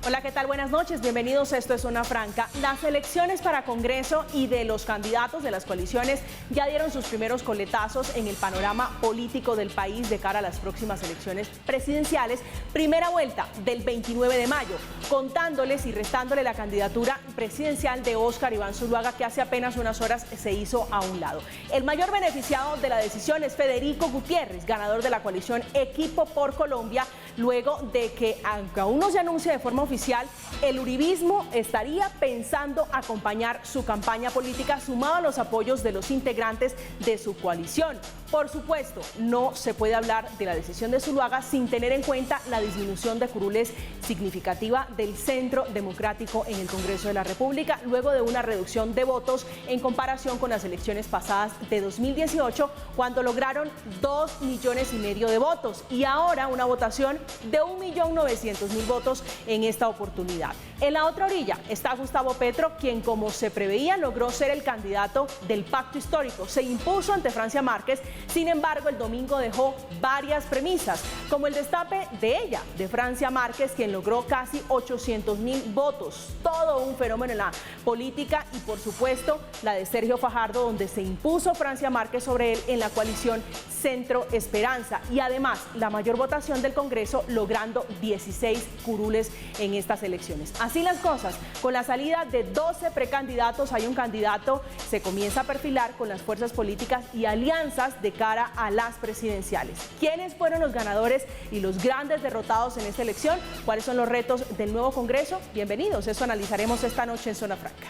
Hola, ¿qué tal? Buenas noches, bienvenidos. Esto es Zona Franca. Las elecciones para Congreso y de los candidatos de las coaliciones ya dieron sus primeros coletazos en el panorama político del país de cara a las próximas elecciones presidenciales. Primera vuelta del 29 de mayo, contándoles y restándole la candidatura presidencial de Óscar Iván Zuluaga, que hace apenas unas horas se hizo a un lado. El mayor beneficiado de la decisión es Federico Gutiérrez, ganador de la coalición Equipo por Colombia, luego de que, aunque aún no se anuncia de forma oficial, el uribismo estaría pensando acompañar su campaña política sumado a los apoyos de los integrantes de su coalición. Por supuesto, no se puede hablar de la decisión de Zuluaga sin tener en cuenta la disminución de curules significativa del Centro Democrático en el Congreso de la República, luego de una reducción de votos en comparación con las elecciones pasadas de 2018, cuando lograron 2,5 millones de votos, y ahora una votación de 1.900.000 votos en esta oportunidad. En la otra orilla está Gustavo Petro, quien, como se preveía, logró ser el candidato del pacto histórico. Se impuso ante Francia Márquez. Sin embargo, el domingo dejó varias premisas, como el destape de ella, de Francia Márquez, quien logró casi 800.000 votos. Todo un fenómeno en la política, y por supuesto la de Sergio Fajardo, donde se impuso Francia Márquez sobre él en la coalición Centro Esperanza, y además la mayor votación del Congreso, logrando 16 curules en estas elecciones. Así las cosas, con la salida de 12 precandidatos, hay un candidato, se comienza a perfilar con las fuerzas políticas y alianzas de cara a las presidenciales. ¿Quiénes fueron los ganadores y los grandes derrotados en esta elección? ¿Cuáles son los retos del nuevo Congreso? Bienvenidos, eso analizaremos esta noche en Zona Franca.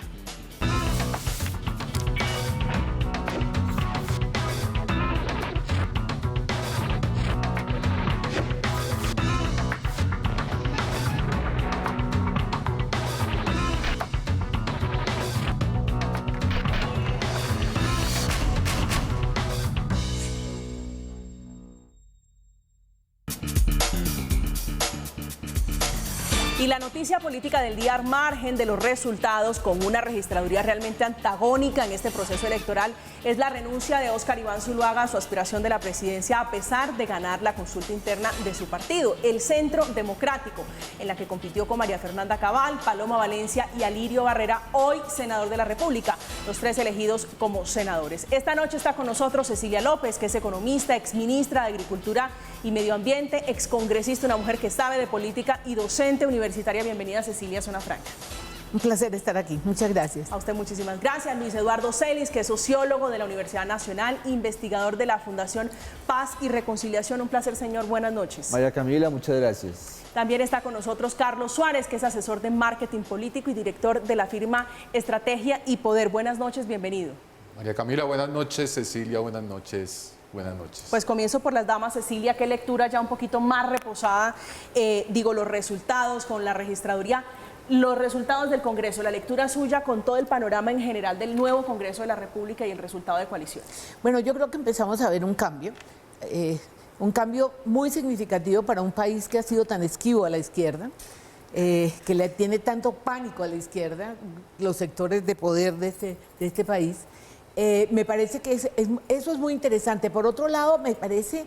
Y la noticia política del día, al margen de los resultados, con una registraduría realmente antagónica en este proceso electoral, es la renuncia de Óscar Iván Zuluaga a su aspiración de la presidencia, a pesar de ganar la consulta interna de su partido, el Centro Democrático, en la que compitió con María Fernanda Cabal, Paloma Valencia y Alirio Barrera, hoy senador de la República, los tres elegidos como senadores. Esta noche está con nosotros Cecilia López, que es economista, exministra de Agricultura y Medio Ambiente, excongresista, una mujer que sabe de política y docente universitaria. Bienvenida, Cecilia, a Zona Franca. Un placer estar aquí, muchas gracias. A usted muchísimas gracias. Luis Eduardo Celis, que es sociólogo de la Universidad Nacional, investigador de la Fundación Paz y Reconciliación. Un placer, señor, buenas noches. María Camila, muchas gracias. También está con nosotros Carlos Suárez, que es asesor de marketing político y director de la firma Estrategia y Poder. Buenas noches, bienvenido. María Camila, buenas noches. Cecilia, buenas noches. Buenas noches. Pues comienzo por las damas. Cecilia, qué lectura ya un poquito más reposada, los resultados con la registraduría, los resultados del Congreso, la lectura suya con todo el panorama en general del nuevo Congreso de la República y el resultado de coaliciones. Bueno, yo creo que empezamos a ver un cambio muy significativo para un país que ha sido tan esquivo a la izquierda, que le tiene tanto pánico a la izquierda, los sectores de poder de este país. Me parece que eso es muy interesante. Por otro lado, me parece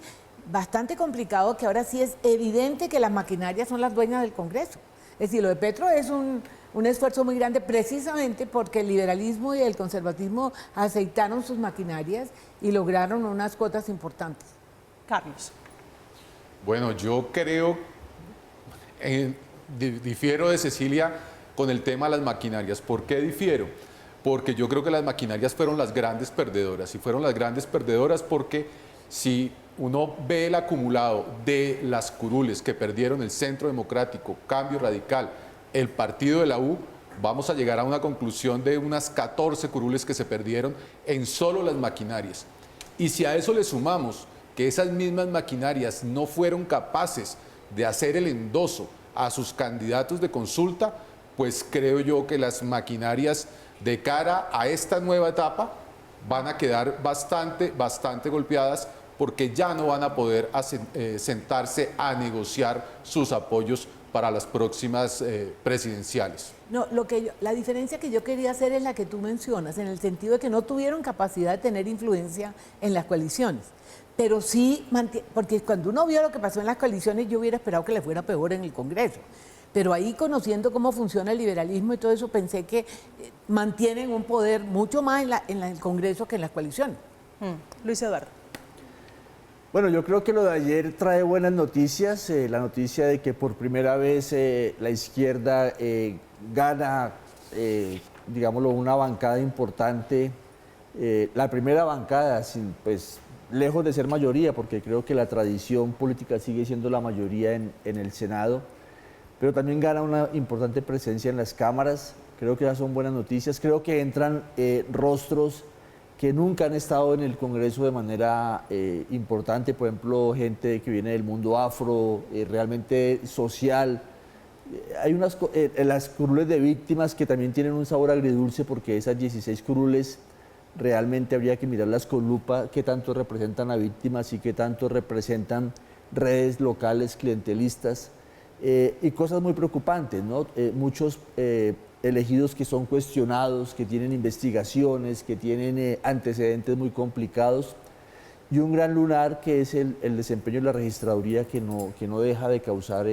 bastante complicado que ahora sí es evidente que las maquinarias son las dueñas del Congreso. Es decir, lo de Petro es un esfuerzo muy grande precisamente porque el liberalismo y el conservatismo aceitaron sus maquinarias y lograron unas cuotas importantes. Carlos. Bueno, yo creo, difiero de Cecilia con el tema de las maquinarias. ¿Por qué difiero? Porque yo creo que las maquinarias fueron las grandes perdedoras, y fueron las grandes perdedoras porque si uno ve el acumulado de las curules que perdieron el Centro Democrático, Cambio Radical, el partido de la U, vamos a llegar a una conclusión de unas 14 curules que se perdieron en solo las maquinarias. Y si a eso le sumamos que esas mismas maquinarias no fueron capaces de hacer el endoso a sus candidatos de consulta, pues creo yo que las maquinarias de cara a esta nueva etapa van a quedar bastante golpeadas, porque ya no van a poder sentarse a negociar sus apoyos para las próximas presidenciales. No, la diferencia que yo quería hacer es la que tú mencionas, en el sentido de que no tuvieron capacidad de tener influencia en las coaliciones. Pero sí, porque cuando uno vio lo que pasó en las coaliciones, yo hubiera esperado que le fuera peor en el Congreso. pero ahí conociendo cómo funciona el liberalismo y todo eso, pensé que mantienen un poder mucho más en el Congreso que en las coaliciones. Luis Eduardo. Bueno, yo creo que lo de ayer trae buenas noticias, la noticia de que por primera vez la izquierda gana, digámoslo, una bancada importante, la primera bancada, pues, lejos de ser mayoría, porque creo que la tradición política sigue siendo la mayoría en el Senado, pero también gana una importante presencia en las cámaras. Creo que esas son buenas noticias. Creo que entran rostros que nunca han estado en el Congreso de manera importante, por ejemplo, gente que viene del mundo afro, realmente social. Hay las curules de víctimas que también tienen un sabor agridulce, porque esas 16 curules realmente habría que mirarlas con lupa, qué tanto representan a víctimas y qué tanto representan redes locales clientelistas, y cosas muy preocupantes, ¿no? Muchos elegidos que son cuestionados, que tienen investigaciones, que tienen antecedentes muy complicados, y un gran lunar que es el desempeño de la registraduría, que no deja de causar,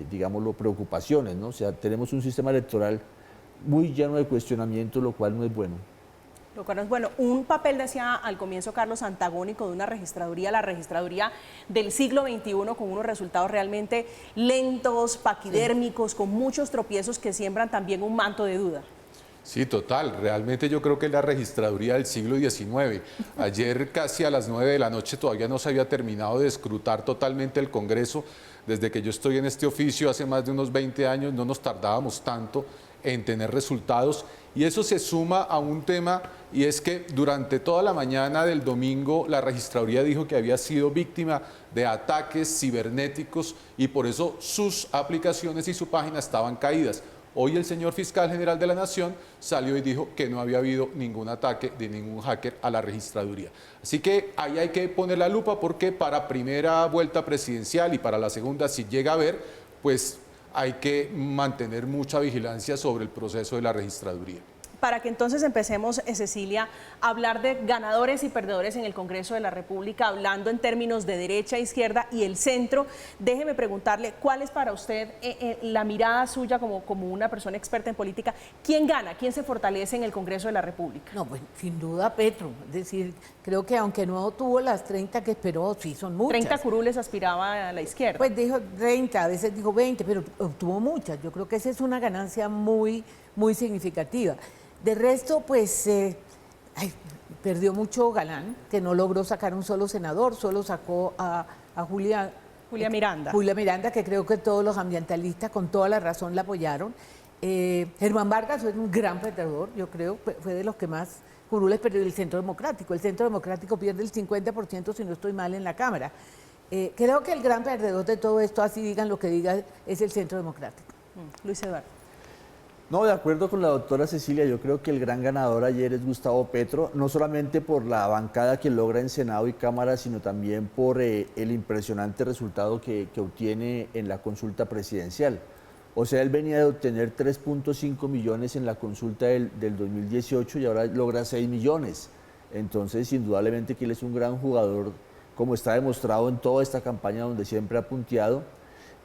digámoslo, preocupaciones, ¿no? O sea, tenemos un sistema electoral muy lleno de cuestionamientos, lo cual no es bueno. Lo cual es bueno. Un papel, decía al comienzo Carlos, antagónico de una registraduría, la registraduría del siglo XXI, con unos resultados realmente lentos, paquidérmicos, con muchos tropiezos que siembran también un manto de duda. Sí, total. Realmente yo creo que es la registraduría del siglo XIX. Ayer casi a las 9 de la noche todavía no se había terminado de escrutar totalmente el Congreso. Desde que yo estoy en este oficio hace más de unos 20 años no nos tardábamos tanto en tener resultados, y eso se suma a un tema, y es que durante toda la mañana del domingo la registraduría dijo que había sido víctima de ataques cibernéticos y por eso sus aplicaciones y su página estaban caídas. Hoy el señor fiscal general de la Nación salió y dijo que no había habido ningún ataque de ningún hacker a la registraduría. Así que ahí hay que poner la lupa, porque para primera vuelta presidencial y para la segunda, si llega a haber, pues hay que mantener mucha vigilancia sobre el proceso de la registraduría. Para que entonces empecemos, Cecilia, a hablar de ganadores y perdedores en el Congreso de la República, hablando en términos de derecha, izquierda y el centro, déjeme preguntarle, ¿cuál es para usted la mirada suya como una persona experta en política? ¿Quién gana? ¿Quién se fortalece en el Congreso de la República? No, pues sin duda Petro. Es decir, creo que aunque no tuvo las 30 que esperó, sí son muchas. 30 curules aspiraba a la izquierda. Pues dijo 30, a veces dijo 20, pero obtuvo muchas. Yo creo que esa es una ganancia muy, muy significativa. De resto, pues, perdió mucho Galán, que no logró sacar un solo senador, solo sacó a Julia Miranda. Julia Miranda, que creo que todos los ambientalistas con toda la razón la apoyaron. Germán Vargas fue un gran perdedor, yo creo, fue de los que más curules perdió el Centro Democrático. El Centro Democrático pierde el 50%, si no estoy mal, en la Cámara. Creo que el gran perdedor de todo esto, así digan lo que digan, es el Centro Democrático. Luis Eduardo. No, de acuerdo con la doctora Cecilia, yo creo que el gran ganador ayer es Gustavo Petro, no solamente por la bancada que logra en Senado y Cámara, sino también por el impresionante resultado que obtiene en la consulta presidencial. O sea, él venía de obtener 3.5 millones en la consulta del 2018 y ahora logra 6 millones. Entonces, indudablemente que él es un gran jugador, como está demostrado en toda esta campaña donde siempre ha punteado.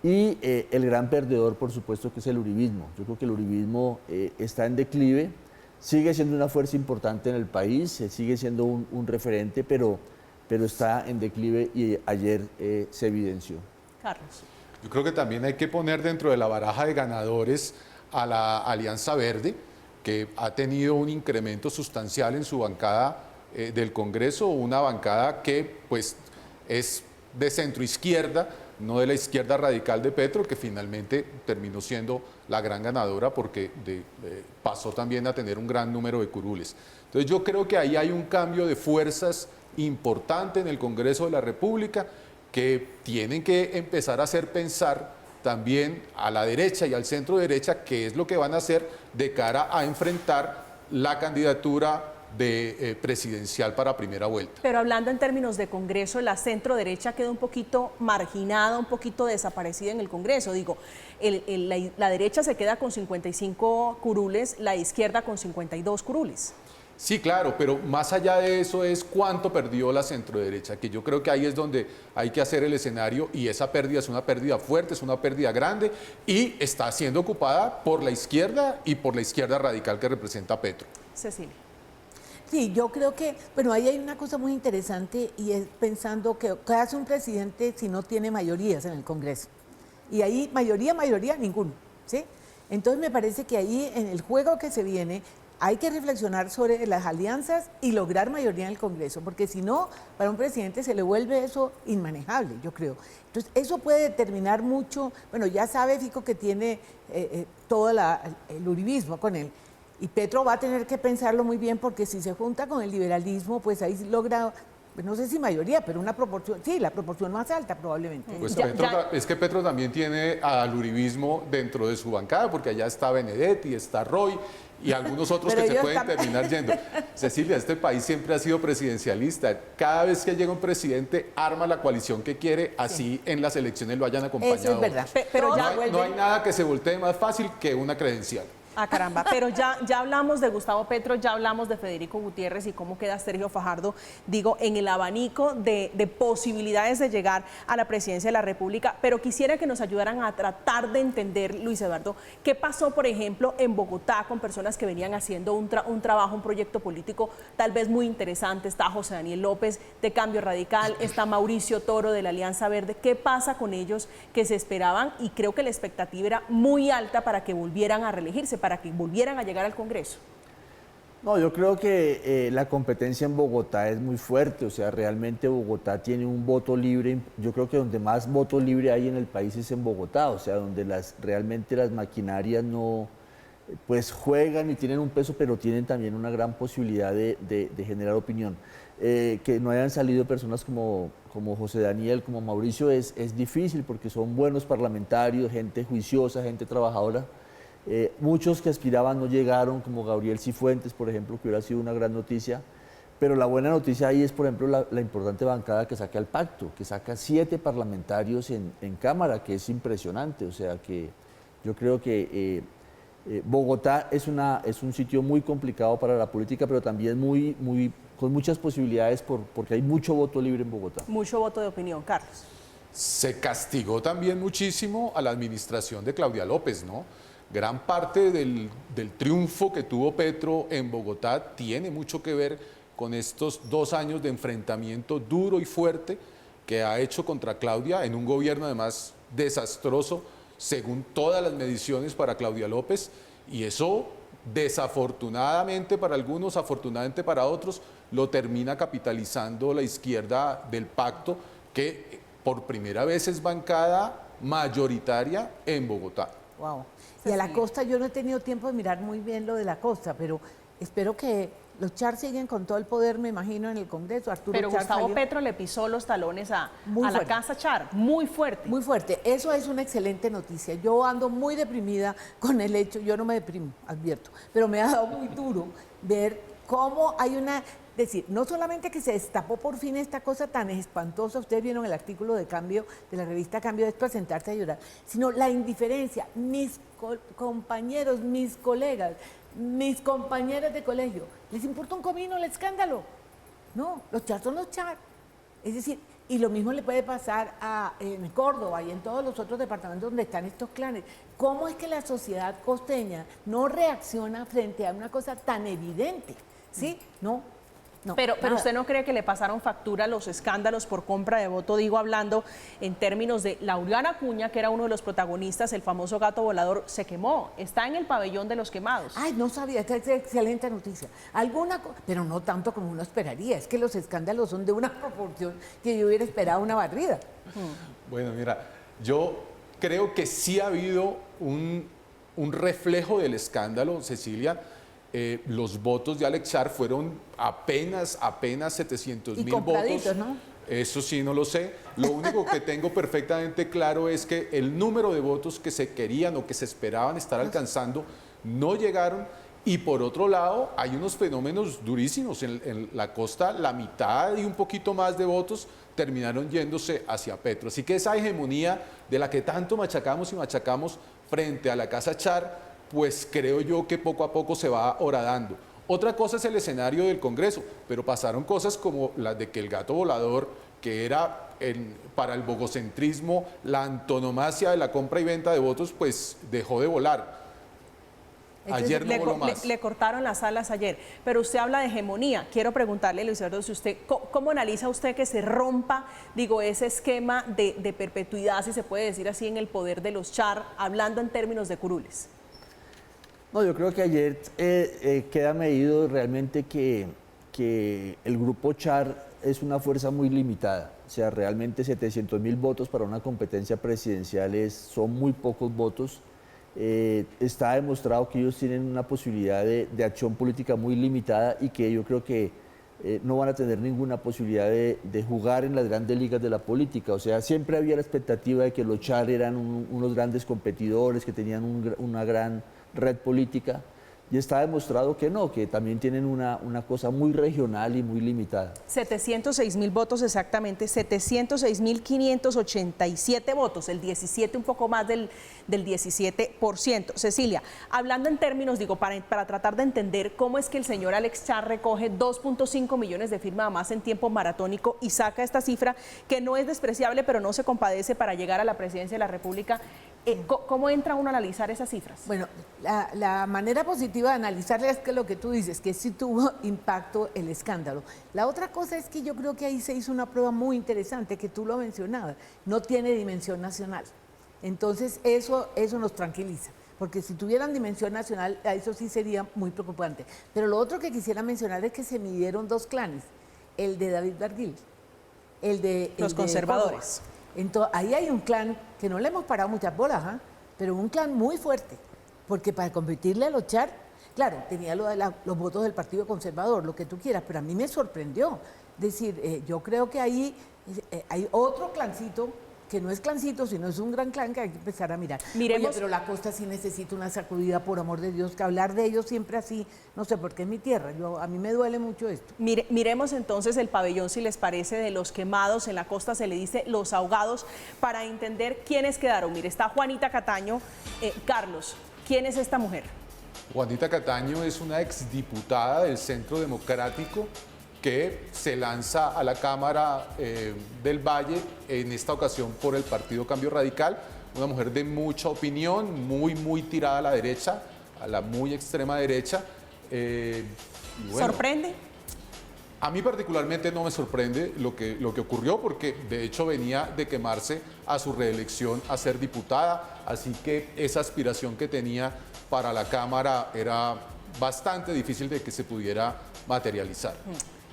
Y el gran perdedor, por supuesto, que es el uribismo. Yo creo que el uribismo está en declive, sigue siendo una fuerza importante en el país, sigue siendo un referente, pero está en declive y ayer se evidenció. Carlos. Yo creo que también hay que poner dentro de la baraja de ganadores a la Alianza Verde, que ha tenido un incremento sustancial en su bancada del Congreso, una bancada que pues es de centro izquierda, no de la izquierda radical de Petro, que finalmente terminó siendo la gran ganadora porque pasó también a tener un gran número de curules. Entonces yo creo que ahí hay un cambio de fuerzas importante en el Congreso de la República que tienen que empezar a hacer pensar también a la derecha y al centro derecha qué es lo que van a hacer de cara a enfrentar la candidatura presidencial para primera vuelta. Pero hablando en términos de Congreso, la centro derecha queda un poquito marginada, un poquito desaparecida en el Congreso. Digo, la derecha se queda con 55 curules, la izquierda con 52 curules. Sí, claro, pero más allá de eso es cuánto perdió la centroderecha, que yo creo que ahí es donde hay que hacer el escenario y esa pérdida es una pérdida fuerte, es una pérdida grande y está siendo ocupada por la izquierda y por la izquierda radical que representa Petro. Cecilia. Sí, yo creo que, bueno, ahí hay una cosa muy interesante y es pensando que ¿qué hace un presidente si no tiene mayorías en el Congreso? Y ahí mayoría, ninguno, ¿sí? Entonces me parece que ahí en el juego que se viene hay que reflexionar sobre las alianzas y lograr mayoría en el Congreso, porque si no, para un presidente se le vuelve eso inmanejable, yo creo. Entonces, eso puede determinar mucho, bueno, ya sabe Fico que tiene todo el uribismo con él, y Petro va a tener que pensarlo muy bien, porque si se junta con el liberalismo, pues ahí logra, no sé si mayoría, pero una proporción, sí, la proporción más alta probablemente. Pues es que Petro también tiene al uribismo dentro de su bancada, porque allá está Benedetti, está Roy y algunos otros que se pueden terminar yendo. Cecilia, este país siempre ha sido presidencialista. Cada vez que llega un presidente, arma la coalición que quiere, así en las elecciones lo hayan acompañado. Eso es verdad. Pero No hay nada que se voltee más fácil que una credencial. Ah, caramba, pero ya hablamos de Gustavo Petro, ya hablamos de Federico Gutiérrez y cómo queda Sergio Fajardo, digo, en el abanico de posibilidades de llegar a la presidencia de la República, pero quisiera que nos ayudaran a tratar de entender, Luis Eduardo, qué pasó, por ejemplo, en Bogotá con personas que venían haciendo un trabajo, un proyecto político tal vez muy interesante. Está José Daniel López de Cambio Radical, está Mauricio Toro de la Alianza Verde. ¿Qué pasa con ellos que se esperaban? Y creo que la expectativa era muy alta para que volvieran a reelegirse, para que volvieran a llegar al Congreso. No, yo creo que la competencia en Bogotá es muy fuerte, o sea, realmente Bogotá tiene un voto libre, yo creo que donde más voto libre hay en el país es en Bogotá, o sea, donde realmente las maquinarias no, pues juegan y tienen un peso, pero tienen también una gran posibilidad de generar opinión. Que no hayan salido personas como José Daniel, como Mauricio, es difícil porque son buenos parlamentarios, gente juiciosa, gente trabajadora. Muchos que aspiraban no llegaron, como Gabriel Cifuentes, por ejemplo, que hubiera sido una gran noticia, pero la buena noticia ahí es, por ejemplo, la importante bancada que saca el pacto, que saca 7 parlamentarios en Cámara, que es impresionante, o sea que yo creo que Bogotá es un sitio muy complicado para la política, pero también con muchas posibilidades porque hay mucho voto libre en Bogotá. Mucho voto de opinión, Carlos. Se castigó también muchísimo a la administración de Claudia López, ¿no? Gran parte del triunfo que tuvo Petro en Bogotá tiene mucho que ver con estos 2 años de enfrentamiento duro y fuerte que ha hecho contra Claudia en un gobierno además desastroso, según todas las mediciones para Claudia López, y eso desafortunadamente para algunos, afortunadamente para otros, lo termina capitalizando la izquierda del pacto, que por primera vez es bancada mayoritaria en Bogotá. Wow. Y a la costa, yo no he tenido tiempo de mirar muy bien lo de la costa, pero espero que los Char siguen con todo el poder, me imagino, en el Congreso. Pero Gustavo Petro le pisó los talones a la casa Char, muy fuerte. Muy fuerte. Eso es una excelente noticia. Yo ando muy deprimida con el hecho, yo no me deprimo, advierto, pero me ha dado muy duro ver cómo hay decir, no solamente que se destapó por fin esta cosa tan espantosa, ustedes vieron el artículo de Cambio, de la revista Cambio, es para sentarse a llorar, sino la indiferencia. Mis compañeros, mis colegas, mis compañeras de colegio, ¿les importa un comino el escándalo? No, los Char son los Char. Es decir, y lo mismo le puede pasar en Córdoba y en todos los otros departamentos donde están estos clanes. ¿Cómo es que la sociedad costeña no reacciona frente a una cosa tan evidente? ¿Sí? No. Pero ¿usted no cree que le pasaron factura los escándalos por compra de voto? Digo, hablando en términos de Laurana Acuña, que era uno de los protagonistas, el famoso gato volador, se quemó. Está en el pabellón de los quemados. Ay, no sabía, esta es excelente noticia. Pero no tanto como uno esperaría. Es que los escándalos son de una proporción que yo hubiera esperado una barrida. Bueno, mira, yo creo que sí ha habido un reflejo del escándalo, Cecilia. Los votos de Alex Char fueron apenas 700,000 votos. ¿No? Eso sí, no lo sé. Lo único que tengo perfectamente claro es que el número de votos que se querían o que se esperaban estar alcanzando no llegaron. Y por otro lado, hay unos fenómenos durísimos. En la costa, la mitad y un poquito más de votos terminaron yéndose hacia Petro. Así que esa hegemonía de la que tanto machacamos y machacamos frente a la casa Char, pues creo yo que poco a poco se va horadando. Otra cosa es el escenario del Congreso, pero pasaron cosas como las de que el gato volador, que era para el bogocentrismo la antonomasia de la compra y venta de votos, pues dejó de volar. Ayer no voló más. Le cortaron las alas ayer, pero usted habla de hegemonía. Quiero preguntarle, Luis Eduardo, si usted, ¿cómo analiza usted que se rompa, digo, ese esquema de perpetuidad, si se puede decir así, en el poder de los Char, hablando en términos de curules? No, yo creo que ayer queda medido realmente que el grupo Char es una fuerza muy limitada. O sea, realmente 700.000 votos para una competencia presidencial son muy pocos votos. Está demostrado que ellos tienen una posibilidad de acción política muy limitada y que yo creo que no van a tener ninguna posibilidad de jugar en las grandes ligas de la política. O sea, siempre había la expectativa de que los Char eran unos grandes competidores, que tenían una gran red política, y está demostrado que no, que también tienen una cosa muy regional y muy limitada. 706.000 votos exactamente, 706.587 votos, el 17, un poco más del 17%. Cecilia, hablando en términos, digo, para tratar de entender cómo es que el señor Alex Char recoge 2.5 millones de firmas más en tiempo maratónico y saca esta cifra que no es despreciable, pero no se compadece para llegar a la presidencia de la República. ¿Cómo entra uno a analizar esas cifras? Bueno, la manera positiva de analizarla es que lo que tú dices, que sí tuvo impacto el escándalo. La otra cosa es que yo creo que ahí se hizo una prueba muy interesante, que tú lo mencionabas, no tiene dimensión nacional. Entonces eso nos tranquiliza, porque si tuvieran dimensión nacional, eso sí sería muy preocupante. Pero lo otro que quisiera mencionar es que se midieron dos clanes, el de David Barguil, el de los conservadores. Entonces, ahí hay un clan que no le hemos parado muchas bolas, pero un clan muy fuerte, porque para competirle a los Char, claro, tenía los votos del Partido Conservador, lo que tú quieras, pero a mí me sorprendió. Es decir, yo creo que ahí hay otro clancito, que no es clancito, sino es un gran clan que hay que empezar a mirar. Miremos. Oye, pero la costa sí necesita una sacudida, por amor de Dios, que hablar de ellos siempre así, no sé, porque es mi tierra, a mí me duele mucho esto. Miremos entonces el pabellón, si les parece, de los quemados, en la costa se le dice los ahogados, para entender quiénes quedaron. Mire, está Juanita Cataño. Carlos, ¿quién es esta mujer? Juanita Cataño es una exdiputada del Centro Democrático que se lanza a la Cámara del Valle, en esta ocasión por el Partido Cambio Radical, una mujer de mucha opinión, muy tirada a la derecha, a la muy extrema derecha. Y bueno, ¿sorprende? A mí particularmente no me sorprende lo que ocurrió, porque de hecho venía de quemarse a su reelección a ser diputada, así que esa aspiración que tenía para la Cámara era bastante difícil de que se pudiera materializar.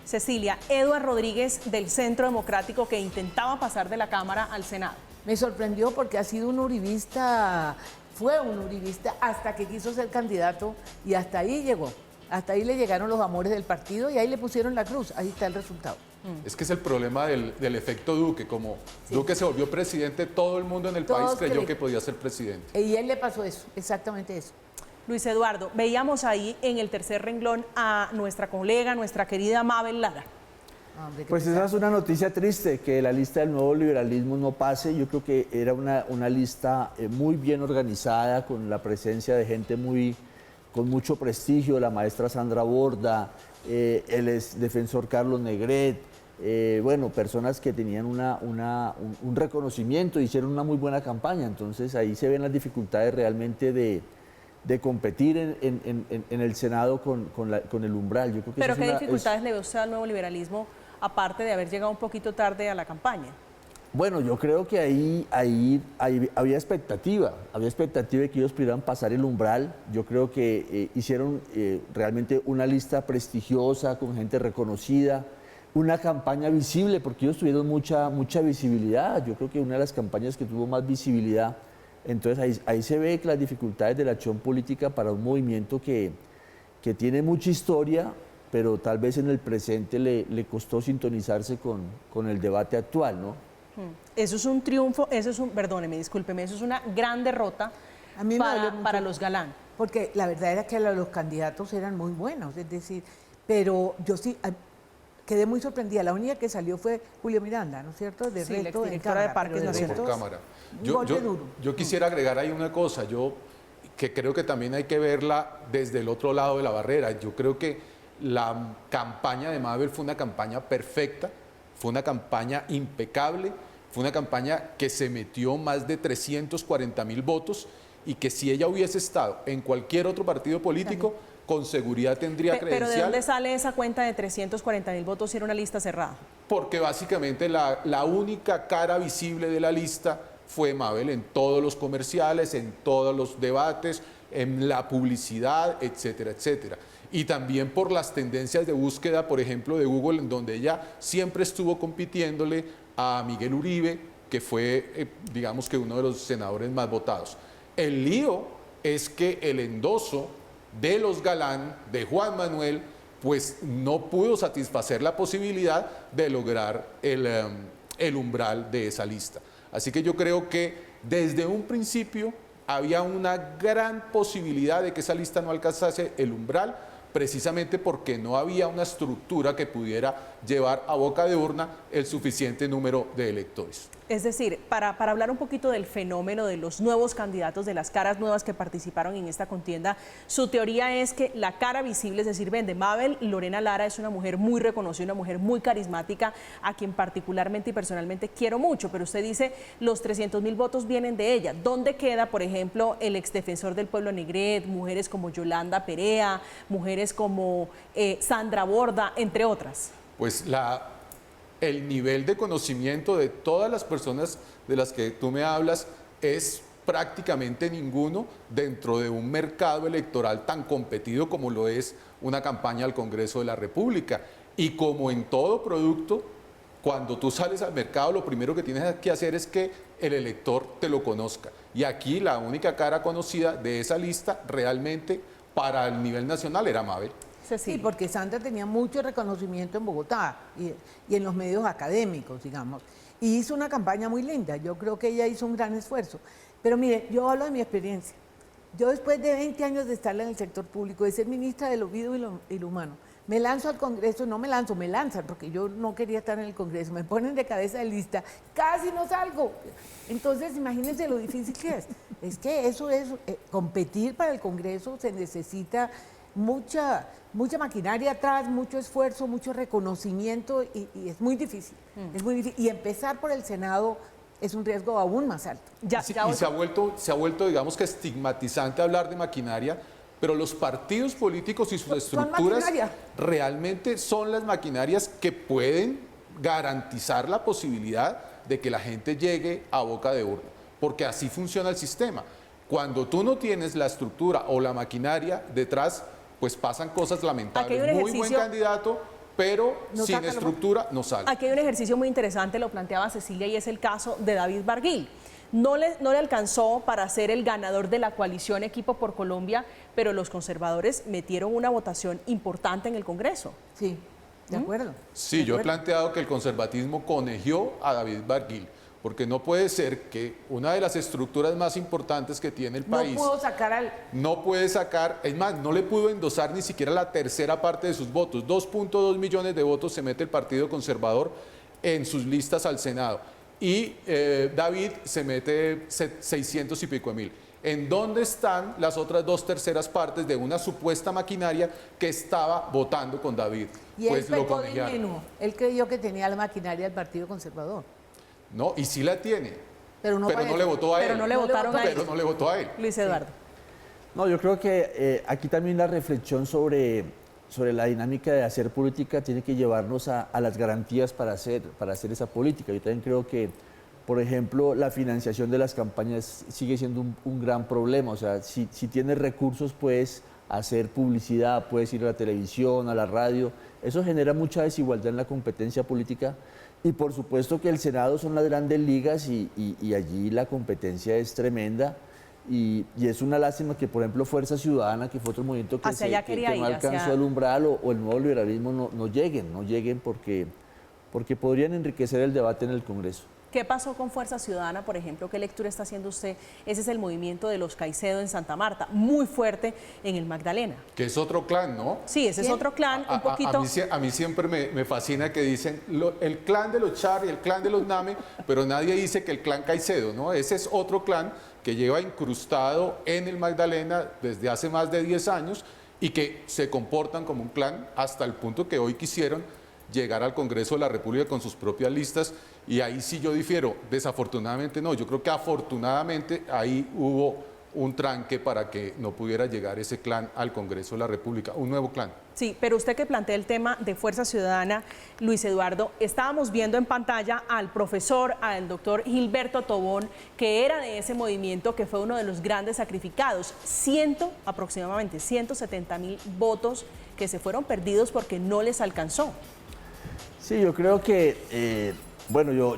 Cecilia, Eduardo Rodríguez del Centro Democrático, que intentaba pasar de la Cámara al Senado. Me sorprendió porque ha sido un uribista, fue un uribista hasta que quiso ser candidato y hasta ahí llegó. Hasta ahí le llegaron los amores del partido y ahí le pusieron la cruz. Ahí está el resultado. Es que es el problema del efecto Duque. Como Duque se volvió presidente, todo el mundo en el país creyó que podía ser presidente. Y a él le pasó eso, exactamente eso. Luis Eduardo, veíamos ahí en el tercer renglón a nuestra colega, nuestra querida Mabel Lara. Pues esa es una noticia triste, que la lista del nuevo liberalismo no pase. Yo creo que era una lista muy bien organizada, con la presencia de gente con mucho prestigio, la maestra Sandra Borda, el exdefensor Carlos Negret, bueno, personas que tenían un reconocimiento, hicieron una muy buena campaña. Entonces ahí se ven las dificultades realmente de competir en el Senado con el umbral. Yo creo que ¿pero qué dificultades le ve usted al nuevo liberalismo, aparte de haber llegado un poquito tarde a la campaña? Bueno, yo creo que ahí había expectativa de que ellos pudieran pasar el umbral. Yo creo que hicieron realmente una lista prestigiosa, con gente reconocida, una campaña visible, porque ellos tuvieron mucha visibilidad. Yo creo que una de las campañas que tuvo más visibilidad. Entonces ahí se ve que las dificultades de la acción política para un movimiento que tiene mucha historia, pero tal vez en el presente le costó sintonizarse con el debate actual, ¿no? Eso es un triunfo, perdóneme, discúlpeme, eso es una gran derrota a mí para los Galán. Porque la verdad era que los candidatos eran muy buenos, es decir, pero yo sí quedé muy sorprendida. La única que salió fue Julio Miranda, ¿no es cierto? Sí, la exdirectora de Parques Nacionales. Por Cámara. Yo quisiera agregar ahí una cosa. que creo que también hay que verla desde el otro lado de la barrera. Yo creo que la campaña de Mabel fue una campaña perfecta, fue una campaña impecable, fue una campaña que se metió más de 340.000 votos y que si ella hubiese estado en cualquier otro partido político, con seguridad tendría credencial. ¿Pero de dónde sale esa cuenta de 340.000 votos si era una lista cerrada? Porque básicamente la única cara visible de la lista fue Mabel en todos los comerciales, en todos los debates, en la publicidad, etcétera, etcétera. Y también por las tendencias de búsqueda, por ejemplo, de Google, en donde ella siempre estuvo compitiéndole a Miguel Uribe, que fue, digamos que uno de los senadores más votados. El lío es que el endoso de los Galán, de Juan Manuel, pues no pudo satisfacer la posibilidad de lograr el umbral de esa lista. Así que yo creo que desde un principio había una gran posibilidad de que esa lista no alcanzase el umbral, precisamente porque no había una estructura que pudiera llevar a boca de urna el suficiente número de electores. Es decir, para hablar un poquito del fenómeno de los nuevos candidatos, de las caras nuevas que participaron en esta contienda, su teoría es que la cara visible, es decir, vende. Mabel Lorena Lara es una mujer muy reconocida, una mujer muy carismática, a quien particularmente y personalmente quiero mucho, pero usted dice los 300.000 votos vienen de ella. ¿Dónde queda, por ejemplo, el exdefensor del pueblo Negret, mujeres como Yolanda Perea, mujeres como Sandra Borda, entre otras? Pues el nivel de conocimiento de todas las personas de las que tú me hablas es prácticamente ninguno dentro de un mercado electoral tan competido como lo es una campaña al Congreso de la República. Y como en todo producto, cuando tú sales al mercado, lo primero que tienes que hacer es que el elector te lo conozca. Y aquí la única cara conocida de esa lista realmente para el nivel nacional era Mabel. Sí, porque Sandra tenía mucho reconocimiento en Bogotá y en los medios académicos, digamos. Y hizo una campaña muy linda. Yo creo que ella hizo un gran esfuerzo. Pero mire, yo hablo de mi experiencia. Yo después de 20 años de estar en el sector público, de ser ministra de lo vivo y lo humano, me lanzo al Congreso, me lanzan, porque yo no quería estar en el Congreso, me ponen de cabeza de lista, casi no salgo. Entonces, imagínense lo difícil que es. Es que eso es, competir para el Congreso se necesita mucha maquinaria atrás, mucho esfuerzo, mucho reconocimiento y es muy difícil, es muy difícil. Y empezar por el Senado es un riesgo aún más alto. Y se ha vuelto, digamos que estigmatizante hablar de maquinaria, pero los partidos políticos y sus estructuras realmente son las maquinarias que pueden garantizar la posibilidad de que la gente llegue a boca de urna, porque así funciona el sistema. Cuando tú no tienes la estructura o la maquinaria detrás, pues pasan cosas lamentables. Muy buen candidato, pero sin estructura no sale. Aquí hay un ejercicio muy interesante, lo planteaba Cecilia, y es el caso de David Barguil. No le alcanzó para ser el ganador de la coalición Equipo por Colombia, pero los conservadores metieron una votación importante en el Congreso. Sí, de acuerdo. Sí, yo he planteado que el conservatismo conegió a David Barguil, porque no puede ser que una de las estructuras más importantes que tiene el país no puede sacar, es más, no le pudo endosar ni siquiera la tercera parte de sus votos. 2.2 millones de votos se mete el Partido Conservador en sus listas al Senado y David se mete 600 y pico de mil. ¿En dónde están las otras 2/3 partes de una supuesta maquinaria que estaba votando con David? Y pues lo conejaron. Él creyó que tenía la maquinaria del Partido Conservador. No, y sí la tiene, pero no le votó a él. Pero no le votaron a él. Pero no le votó a él. Luis Eduardo. No, yo creo que aquí también la reflexión sobre la dinámica de hacer política tiene que llevarnos a las garantías para hacer esa política. Yo también creo que, por ejemplo, la financiación de las campañas sigue siendo un gran problema. O sea, si tienes recursos puedes hacer publicidad, puedes ir a la televisión, a la radio. Eso genera mucha desigualdad en la competencia política. Y por supuesto que el Senado son las grandes ligas y allí la competencia es tremenda y es una lástima que, por ejemplo, Fuerza Ciudadana, que fue otro movimiento que no alcanzó el umbral o el nuevo liberalismo no lleguen porque podrían enriquecer el debate en el Congreso. ¿Qué pasó con Fuerza Ciudadana, por ejemplo? ¿Qué lectura está haciendo usted? Ese es el movimiento de los Caicedo en Santa Marta, muy fuerte en el Magdalena. Que es otro clan, ¿no? Sí, ese es otro clan, un poquito... A mí siempre me fascina que dicen el clan de los Char y el clan de los Name, pero nadie dice que el clan Caicedo, ¿no? Ese es otro clan que lleva incrustado en el Magdalena desde hace más de 10 años y que se comportan como un clan hasta el punto que hoy quisieron llegar al Congreso de la República con sus propias listas, y ahí sí yo difiero. Desafortunadamente no, yo creo que afortunadamente ahí hubo un tranque para que no pudiera llegar ese clan al Congreso de la República, un nuevo clan. Sí, pero usted que plantea el tema de Fuerza Ciudadana, Luis Eduardo, estábamos viendo en pantalla al profesor, al doctor Gilberto Tobón, que era de ese movimiento, que fue uno de los grandes sacrificados. Aproximadamente 170.000 votos que se fueron perdidos porque no les alcanzó. Sí, yo creo que,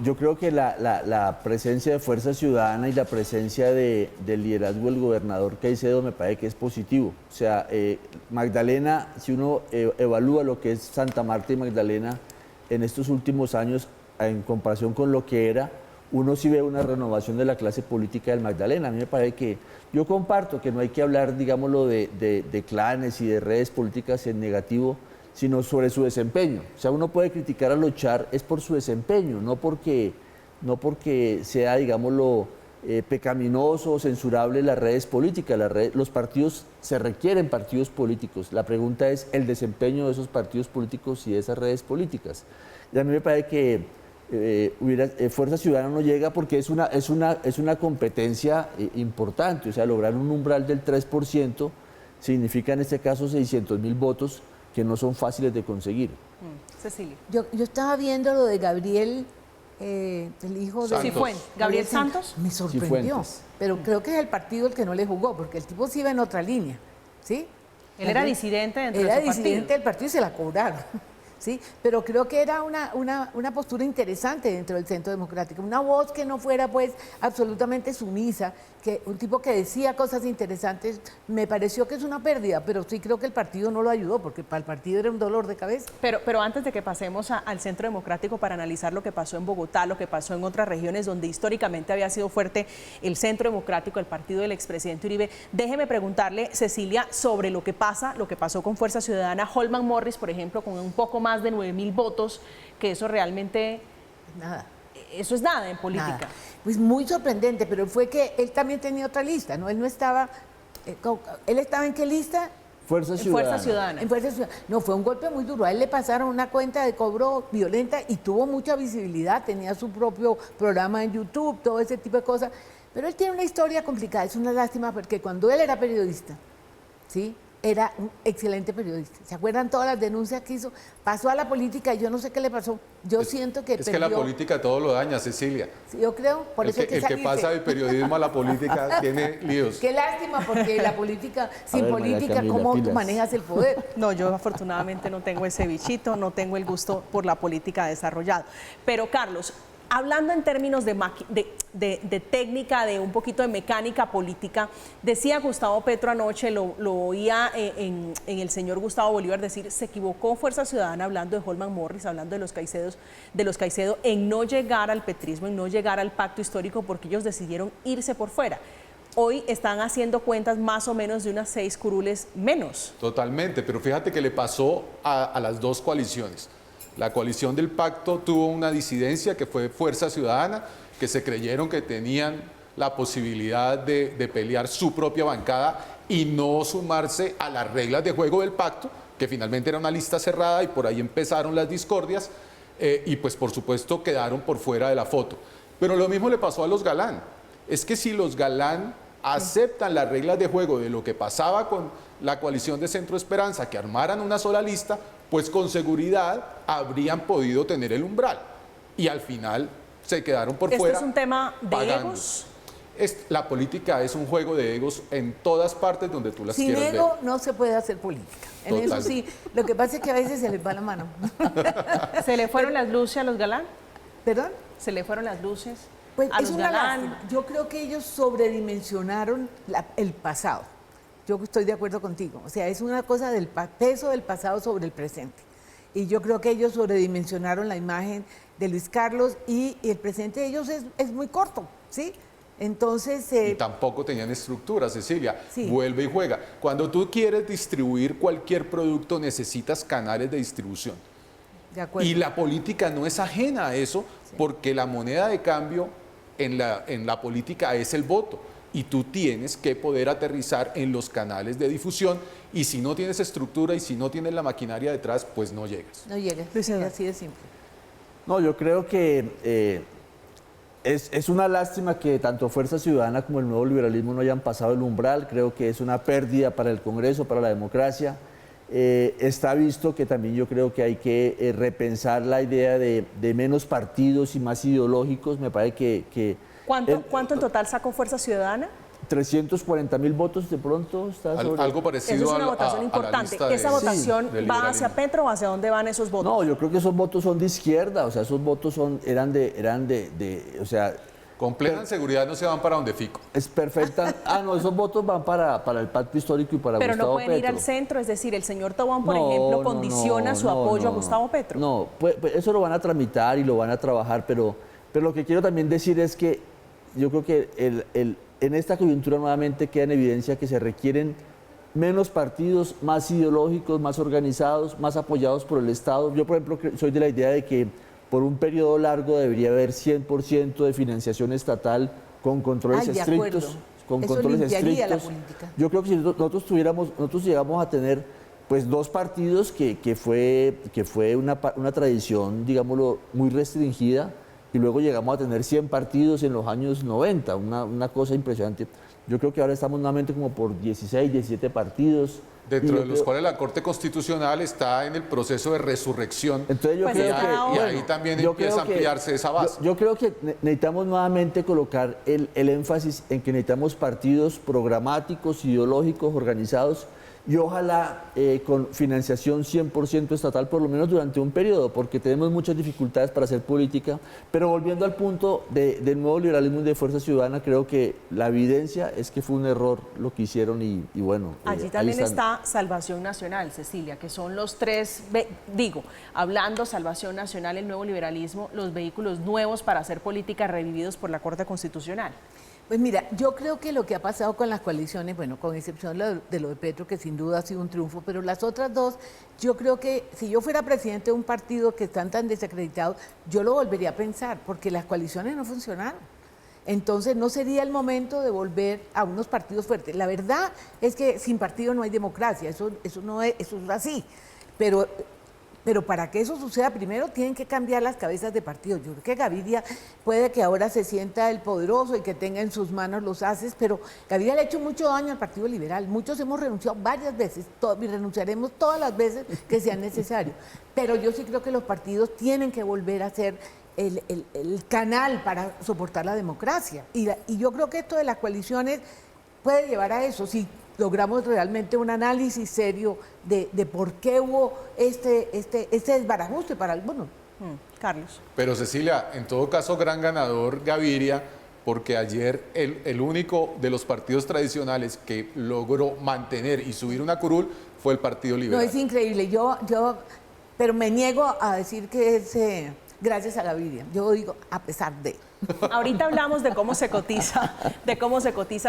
yo creo que la presencia de Fuerza Ciudadana y la presencia del liderazgo del gobernador Caicedo me parece que es positivo. O sea, Magdalena, si uno evalúa lo que es Santa Marta y Magdalena en estos últimos años, en comparación con lo que era, uno sí ve una renovación de la clase política del Magdalena. A mí me parece que, yo comparto que no hay que hablar, digámoslo, de clanes y de redes políticas en negativo, sino sobre su desempeño. O sea, uno puede criticar a los Char es por su desempeño, no porque sea, digámoslo, pecaminoso o censurable las redes políticas. Los partidos, se requieren partidos políticos. La pregunta es el desempeño de esos partidos políticos y de esas redes políticas. Y a mí me parece que Fuerza Ciudadana no llega porque es una competencia importante. O sea, lograr un umbral del 3% significa en este caso 600.000 votos, que no son fáciles de conseguir. Cecilia. Yo estaba viendo lo de Gabriel, el hijo de Cifuentes. ¿Gabriel Santos? Me sorprendió, Cifuentes. pero creo que es el partido el que no le jugó, porque el tipo sí iba en otra línea, ¿sí? Él era disidente dentro de su Era partido. disidente del partido y se la cobraron. ¿Sí? Pero creo que era una postura interesante dentro del Centro Democrático, una voz que no fuera pues absolutamente sumisa, que un tipo que decía cosas interesantes. Me pareció que es una pérdida, pero sí creo que el partido no lo ayudó, porque para el partido era un dolor de cabeza. Pero antes de que pasemos al Centro Democrático para analizar lo que pasó en Bogotá, lo que pasó en otras regiones donde históricamente había sido fuerte el Centro Democrático, el partido del expresidente Uribe, déjeme preguntarle, Cecilia, sobre lo que pasó con Fuerza Ciudadana. Holman Morris, por ejemplo, con un poco más de 9.000 votos, que eso realmente... Nada. Eso es nada en política. Nada. Pues muy sorprendente, pero fue que él también tenía otra lista, ¿no? Él no estaba... ¿Él estaba en qué lista? Fuerza Ciudadana. Fuerza Ciudadana. En Fuerza Ciudadana. No, fue un golpe muy duro. A él le pasaron una cuenta de cobro violenta y tuvo mucha visibilidad, tenía su propio programa en YouTube, todo ese tipo de cosas. Pero él tiene una historia complicada, es una lástima porque cuando él era periodista, ¿sí?, era un excelente periodista. ¿Se acuerdan todas las denuncias que hizo? Pasó a la política y yo no sé qué le pasó. Yo siento que Es que la política todo lo daña, Cecilia. Sí, yo creo, por eso hay que el que salirse. pasa del periodismo a la política tiene líos. Qué lástima, porque la política, sin ver, María política, Camila, ¿cómo tú pilas. manejas el poder? No, yo afortunadamente no tengo ese bichito, no tengo el gusto por la política desarrollado. Pero Carlos, hablando en términos de técnica, de un poquito de mecánica política, decía Gustavo Petro anoche, lo oía en el señor Gustavo Bolívar decir, se equivocó Fuerza Ciudadana hablando de Holman Morris, hablando de los Caicedo, en no llegar al petrismo, en no llegar al pacto histórico, porque ellos decidieron irse por fuera. Hoy están haciendo cuentas más o menos de unas 6 curules menos. Totalmente, pero fíjate que le pasó a las dos coaliciones. La coalición del pacto tuvo una disidencia que fue Fuerza Ciudadana, que se creyeron que tenían la posibilidad de pelear su propia bancada y no sumarse a las reglas de juego del pacto, que finalmente era una lista cerrada y por ahí empezaron las discordias y pues por supuesto quedaron por fuera de la foto. Pero lo mismo le pasó a los Galán. Es que si los Galán aceptan las reglas de juego de lo que pasaba con la coalición de Centro Esperanza, que armaran una sola lista, pues con seguridad habrían podido tener el umbral. Y al final se quedaron por fuera. ¿Esto es un tema de pagando. egos? La política es un juego de egos en todas partes donde tú las Sin quieras ego ver. no se puede hacer política. En Total. eso sí, lo que pasa es que a veces se les va la mano. ¿Se le fueron las luces a los Galán? ¿Perdón? ¿Se le fueron las luces Pues a es los una Galán? lástima. Yo creo que ellos sobredimensionaron el pasado. Yo estoy de acuerdo contigo. O sea, es una cosa del peso del pasado sobre el presente. Y yo creo que ellos sobredimensionaron la imagen de Luis Carlos y el presente de ellos es muy corto, ¿sí? Entonces... Y tampoco tenían estructura, Cecilia. Sí. Vuelve y juega. Cuando tú quieres distribuir cualquier producto, necesitas canales de distribución. de acuerdo. Y la política no es ajena a eso, porque la moneda de cambio en la política es el voto. y tú tienes que poder aterrizar en los canales de difusión, y si no tienes estructura y si no tienes la maquinaria detrás, pues no llegas. No llega, Luis es Eduardo. así de simple. No, yo creo que es una lástima que tanto Fuerza Ciudadana como el Nuevo Liberalismo no hayan pasado el umbral. Creo que es una pérdida para el Congreso, para la democracia. Está visto que también yo creo que hay que repensar la idea de menos partidos y más ideológicos. Me parece que ¿Cuánto en total sacó Fuerza Ciudadana? 340.000 votos de pronto está sobre... Algo Esa parecido es una a votación la importante. lista de- ¿Esa votación del va hacia liberalismo. Petro o hacia dónde van esos votos? No, yo creo que esos votos son de izquierda, o sea, esos votos eran de o sea, Con plena seguridad no se van para donde Fico. es perfecta. No, esos votos van para el pacto histórico y para Pero no Gustavo pueden ir Petro. al centro, es decir, el señor Tobón, por No, ejemplo, no, condiciona no, su no, apoyo a no, Gustavo Petro. No, pues eso lo van a tramitar y lo van a trabajar, pero lo que quiero también decir es que yo creo que en esta coyuntura nuevamente queda en evidencia que se requieren menos partidos, más ideológicos, más organizados, más apoyados por el Estado. Yo, por ejemplo, soy de la idea de que por un periodo largo debería haber 100% de financiación estatal con controles Ay, de acuerdo. estrictos. Con Eso controles limpiaría la estrictos. política. Yo creo que si nosotros llegamos a tener pues dos partidos que fue una tradición, digámoslo, muy restringida, y luego llegamos a tener 100 partidos en los años 90, una cosa impresionante. Yo creo que ahora estamos nuevamente como por 16, 17 partidos. Dentro Y de yo los creo- cuales la Corte Constitucional está en el proceso de resurrección. Entonces yo Pues creo está que, ahora. Y ahí también yo empieza creo a que- ampliarse esa base. Yo creo que necesitamos nuevamente colocar el énfasis en que necesitamos partidos programáticos, ideológicos, organizados, y ojalá con financiación 100% estatal, por lo menos durante un periodo, porque tenemos muchas dificultades para hacer política. Pero volviendo al punto del nuevo liberalismo y de Fuerza Ciudadana, creo que la evidencia es que fue un error lo que hicieron y bueno. Allí ahí también están. está Salvación Nacional, Cecilia, que son los tres, hablando Salvación Nacional, el nuevo liberalismo, los vehículos nuevos para hacer política revividos por la Corte Constitucional. Pues mira, yo creo que lo que ha pasado con las coaliciones, bueno, con excepción de lo de Petro, que sin duda ha sido un triunfo, pero las otras dos, yo creo que si yo fuera presidente de un partido que están tan desacreditados, yo lo volvería a pensar, porque las coaliciones no funcionaron. Entonces no sería el momento de volver a unos partidos fuertes. La verdad es que sin partido no hay democracia, eso es así. Pero para que eso suceda, primero tienen que cambiar las cabezas de partidos. Yo creo que Gaviria puede que ahora se sienta el poderoso y que tenga en sus manos los haces, pero Gaviria le ha hecho mucho daño al Partido Liberal. Muchos hemos renunciado varias veces y renunciaremos todas las veces que sea necesario. Pero yo sí creo que los partidos tienen que volver a ser el canal para soportar la democracia. Y yo creo que esto de las coaliciones puede llevar a eso. Si logramos realmente un análisis serio de por qué hubo este desbarajuste para algunos. Carlos. Pero Cecilia, en todo caso, gran ganador Gaviria, porque ayer el único de los partidos tradicionales que logró mantener y subir una curul fue el Partido No, Liberal. es increíble. Pero me niego a decir que es gracias a Gaviria. Yo digo, a pesar de. Ahorita hablamos de cómo se cotiza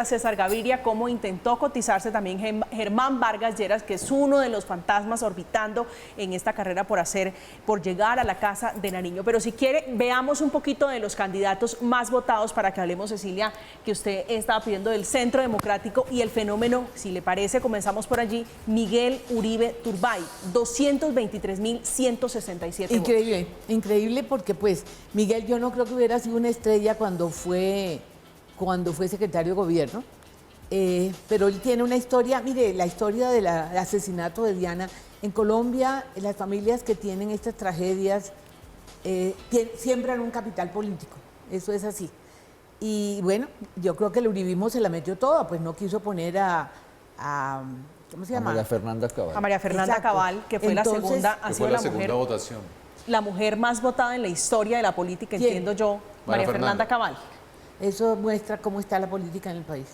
César Gaviria, cómo intentó cotizarse también Germán Vargas Lleras, que es uno de los fantasmas orbitando en esta carrera por llegar a la Casa de Nariño. Pero si quiere, veamos un poquito de los candidatos más votados para que hablemos, Cecilia, que usted estaba pidiendo del Centro Democrático y el fenómeno, si le parece, comenzamos por allí, Miguel Uribe Turbay, 223.167 votos. Increíble, increíble porque pues Miguel yo no creo que hubiera sido una estrella cuando fue secretario de gobierno, pero él tiene una historia, mire, la historia del asesinato de Diana. En Colombia, las familias que tienen estas tragedias siembran un capital político, eso es así. Y bueno, yo creo que el uribismo se la metió toda, pues no quiso poner ¿cómo se llama? María Fernanda Cabal. A María Fernanda Exacto. Cabal, que fue Entonces, la segunda, ha Que sido fue la segunda mujer, votación. la mujer más votada en la historia de la política, ¿Quién? entiendo yo, María María Fernanda Fernanda. Cabal. Eso muestra cómo está la política en el país.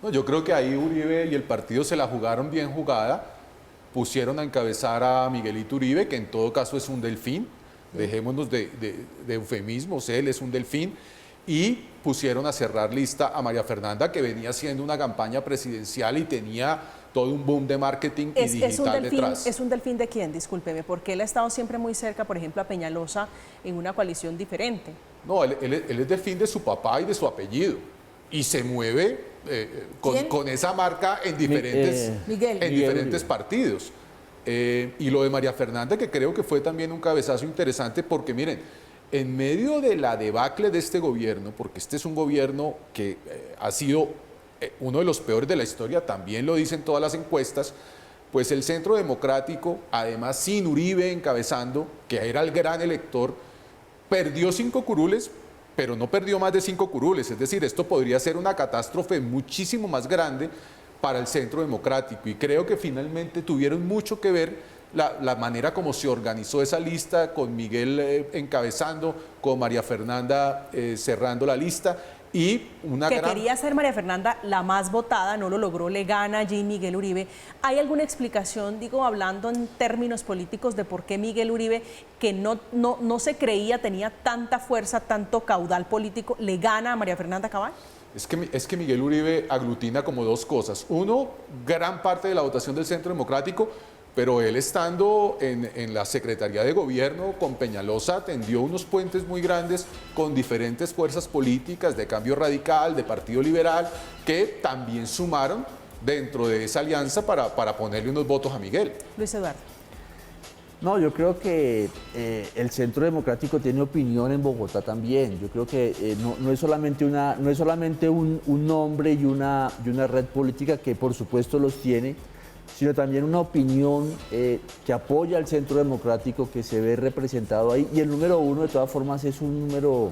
No, yo creo que ahí Uribe y el partido se la jugaron bien jugada, pusieron a encabezar a Miguelito Uribe, que en todo caso es un delfín, dejémonos de eufemismos, él es un delfín, y pusieron a cerrar lista a María Fernanda, que venía haciendo una campaña presidencial y tenía todo un boom de marketing y digital detrás. ¿Es un delfín de quién? Discúlpeme, porque él ha estado siempre muy cerca, por ejemplo, a Peñalosa en una coalición diferente. No, él es delfín de su papá y de su apellido. y se mueve con esa marca en diferentes partidos. Y lo de María Fernanda, que creo que fue también un cabezazo interesante, porque miren, en medio de la debacle de este gobierno, porque este es un gobierno que ha sido uno de los peores de la historia, también lo dicen todas las encuestas, pues el Centro Democrático, además sin Uribe encabezando, que era el gran elector, perdió 5 curules, pero no perdió más de 5 curules. Es decir, esto podría ser una catástrofe muchísimo más grande para el Centro Democrático. Y creo que finalmente tuvieron mucho que ver la manera como se organizó esa lista, con Miguel encabezando, con María Fernanda cerrando la lista. Y quería ser María Fernanda la más votada, no lo logró, le gana allí Miguel Uribe. ¿Hay alguna explicación, digo, hablando en términos políticos, de por qué Miguel Uribe, que no se creía tenía tanta fuerza, tanto caudal político, le gana a María Fernanda Cabal? Es que Miguel Uribe aglutina como dos cosas. Uno, gran parte de la votación del Centro Democrático, pero él estando en la Secretaría de Gobierno con Peñalosa tendió unos puentes muy grandes con diferentes fuerzas políticas de Cambio Radical, de Partido Liberal, que también sumaron dentro de esa alianza para ponerle unos votos a Miguel. Luis Eduardo. No, yo creo que el Centro Democrático tiene opinión en Bogotá también. Yo creo que no es solamente un nombre y una red política, que por supuesto los tiene, sino también una opinión que apoya al Centro Democrático, que se ve representado ahí. Y el número 1, de todas formas, es un número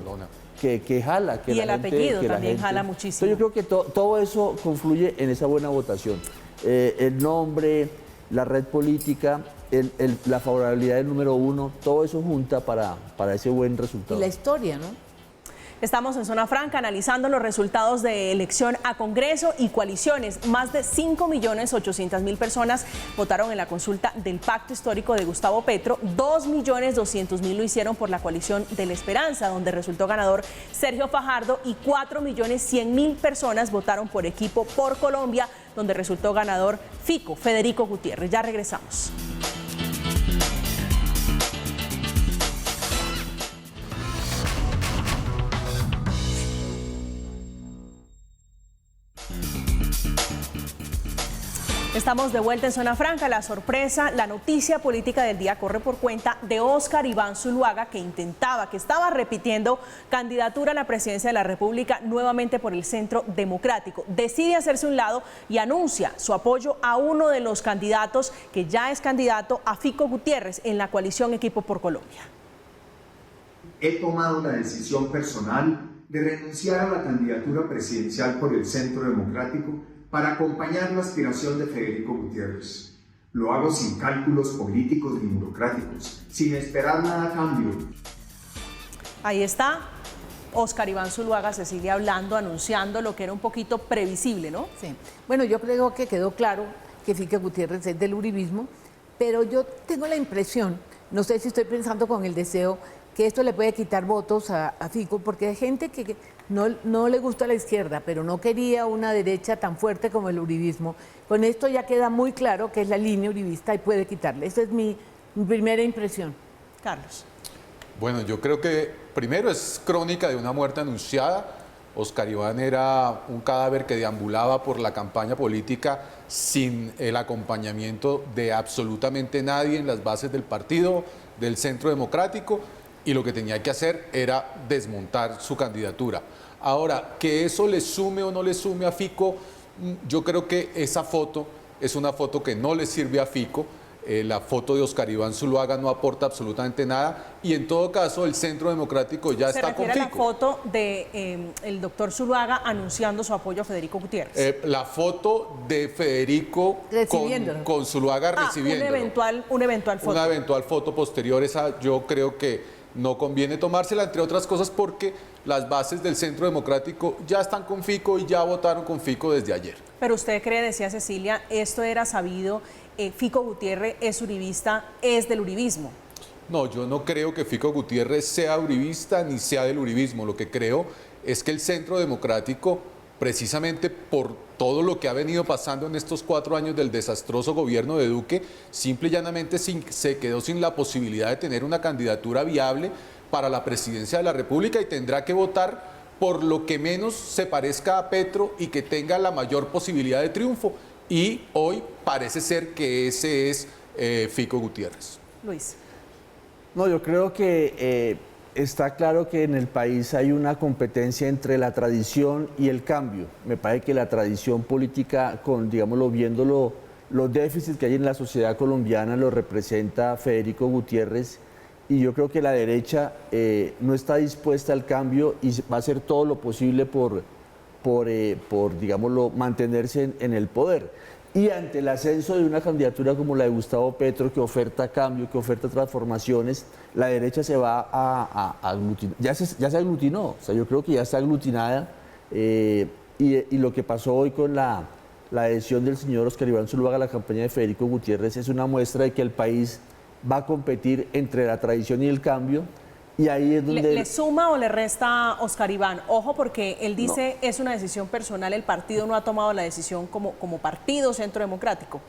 que jala. Y el apellido también jala muchísimo. Entonces, yo creo que todo eso confluye en esa buena votación. El nombre, la red política, la favorabilidad del número 1, todo eso junta para ese buen resultado. Y la historia, ¿no? Estamos en Zona Franca analizando los resultados de elección a Congreso y coaliciones. Más de 5.800.000 personas votaron en la consulta del Pacto Histórico de Gustavo Petro. 2.200.000 lo hicieron por la coalición de la Esperanza, donde resultó ganador Sergio Fajardo, y 4.100.000 personas votaron por Equipo por Colombia, donde resultó ganador Fico, Federico Gutiérrez. Ya regresamos. Estamos de vuelta en Zona Franca. La sorpresa, la noticia política del día corre por cuenta de Óscar Iván Zuluaga, que estaba repitiendo candidatura a la presidencia de la República nuevamente por el Centro Democrático. Decide hacerse un lado y anuncia su apoyo a uno de los candidatos que ya es candidato, a Fico Gutiérrez, en la coalición Equipo por Colombia. He tomado la decisión personal de renunciar a la candidatura presidencial por el Centro Democrático para acompañar la aspiración de Federico Gutiérrez. Lo hago sin cálculos políticos ni burocráticos, sin esperar nada a cambio. Ahí está Óscar Iván Zuluaga, se sigue hablando, anunciando lo que era un poquito previsible, ¿no? Sí. Bueno, yo creo que quedó claro que Fico Gutiérrez es del uribismo, pero yo tengo la impresión, no sé si estoy pensando con el deseo, que esto le puede quitar votos a Fico, porque hay gente que no le gusta la izquierda, pero no quería una derecha tan fuerte como el uribismo. Con esto ya queda muy claro que es la línea uribista y puede quitarle. Esa es mi primera impresión. Carlos. Bueno, yo creo que primero es crónica de una muerte anunciada. Óscar Iván era un cadáver que deambulaba por la campaña política sin el acompañamiento de absolutamente nadie en las bases del partido, del Centro Democrático, y lo que tenía que hacer era desmontar su candidatura. Ahora, que eso le sume o no le sume a Fico, yo creo que esa foto es una foto que no le sirve a Fico. La foto de Óscar Iván Zuluaga no aporta absolutamente nada, y en todo caso el Centro Democrático ya está con Fico. ¿Se refiere a la foto del doctor Zuluaga anunciando su apoyo a Federico Gutiérrez? La foto de Federico con Zuluaga recibiéndolo. Una eventual foto. Una eventual foto posterior, esa yo creo que no conviene tomársela, entre otras cosas porque las bases del Centro Democrático ya están con Fico y ya votaron con Fico desde ayer. Pero usted cree, decía Cecilia, esto era sabido, Fico Gutiérrez es uribista, es del uribismo. No, yo no creo que Fico Gutiérrez sea uribista ni sea del uribismo. Lo que creo es que el Centro Democrático, precisamente por todo lo que ha venido pasando en estos 4 años del desastroso gobierno de Duque, simple y llanamente se quedó sin la posibilidad de tener una candidatura viable para la presidencia de la República y tendrá que votar por lo que menos se parezca a Petro y que tenga la mayor posibilidad de triunfo. Y hoy parece ser que ese es Fico Gutiérrez. Luis. No, yo creo que está claro que en el país hay una competencia entre la tradición y el cambio. Me parece que la tradición política, digámoslo, viéndolo, los déficits que hay en la sociedad colombiana lo representa Federico Gutiérrez, y yo creo que la derecha no está dispuesta al cambio y va a hacer todo lo posible por digámoslo, mantenerse en el poder. Y ante el ascenso de una candidatura como la de Gustavo Petro, que oferta cambio, que oferta transformaciones, la derecha se va a aglutinar. Ya se aglutinó, o sea, yo creo que ya está aglutinada, y lo que pasó hoy con la adhesión del señor Óscar Iván Zuluaga a la campaña de Federico Gutiérrez es una muestra de que el país va a competir entre la tradición y el cambio. Y ahí es donde... ¿Le suma o le resta Óscar Iván? Ojo, porque él dice es una decisión personal, el partido no ha tomado la decisión como partido Centro Democrático.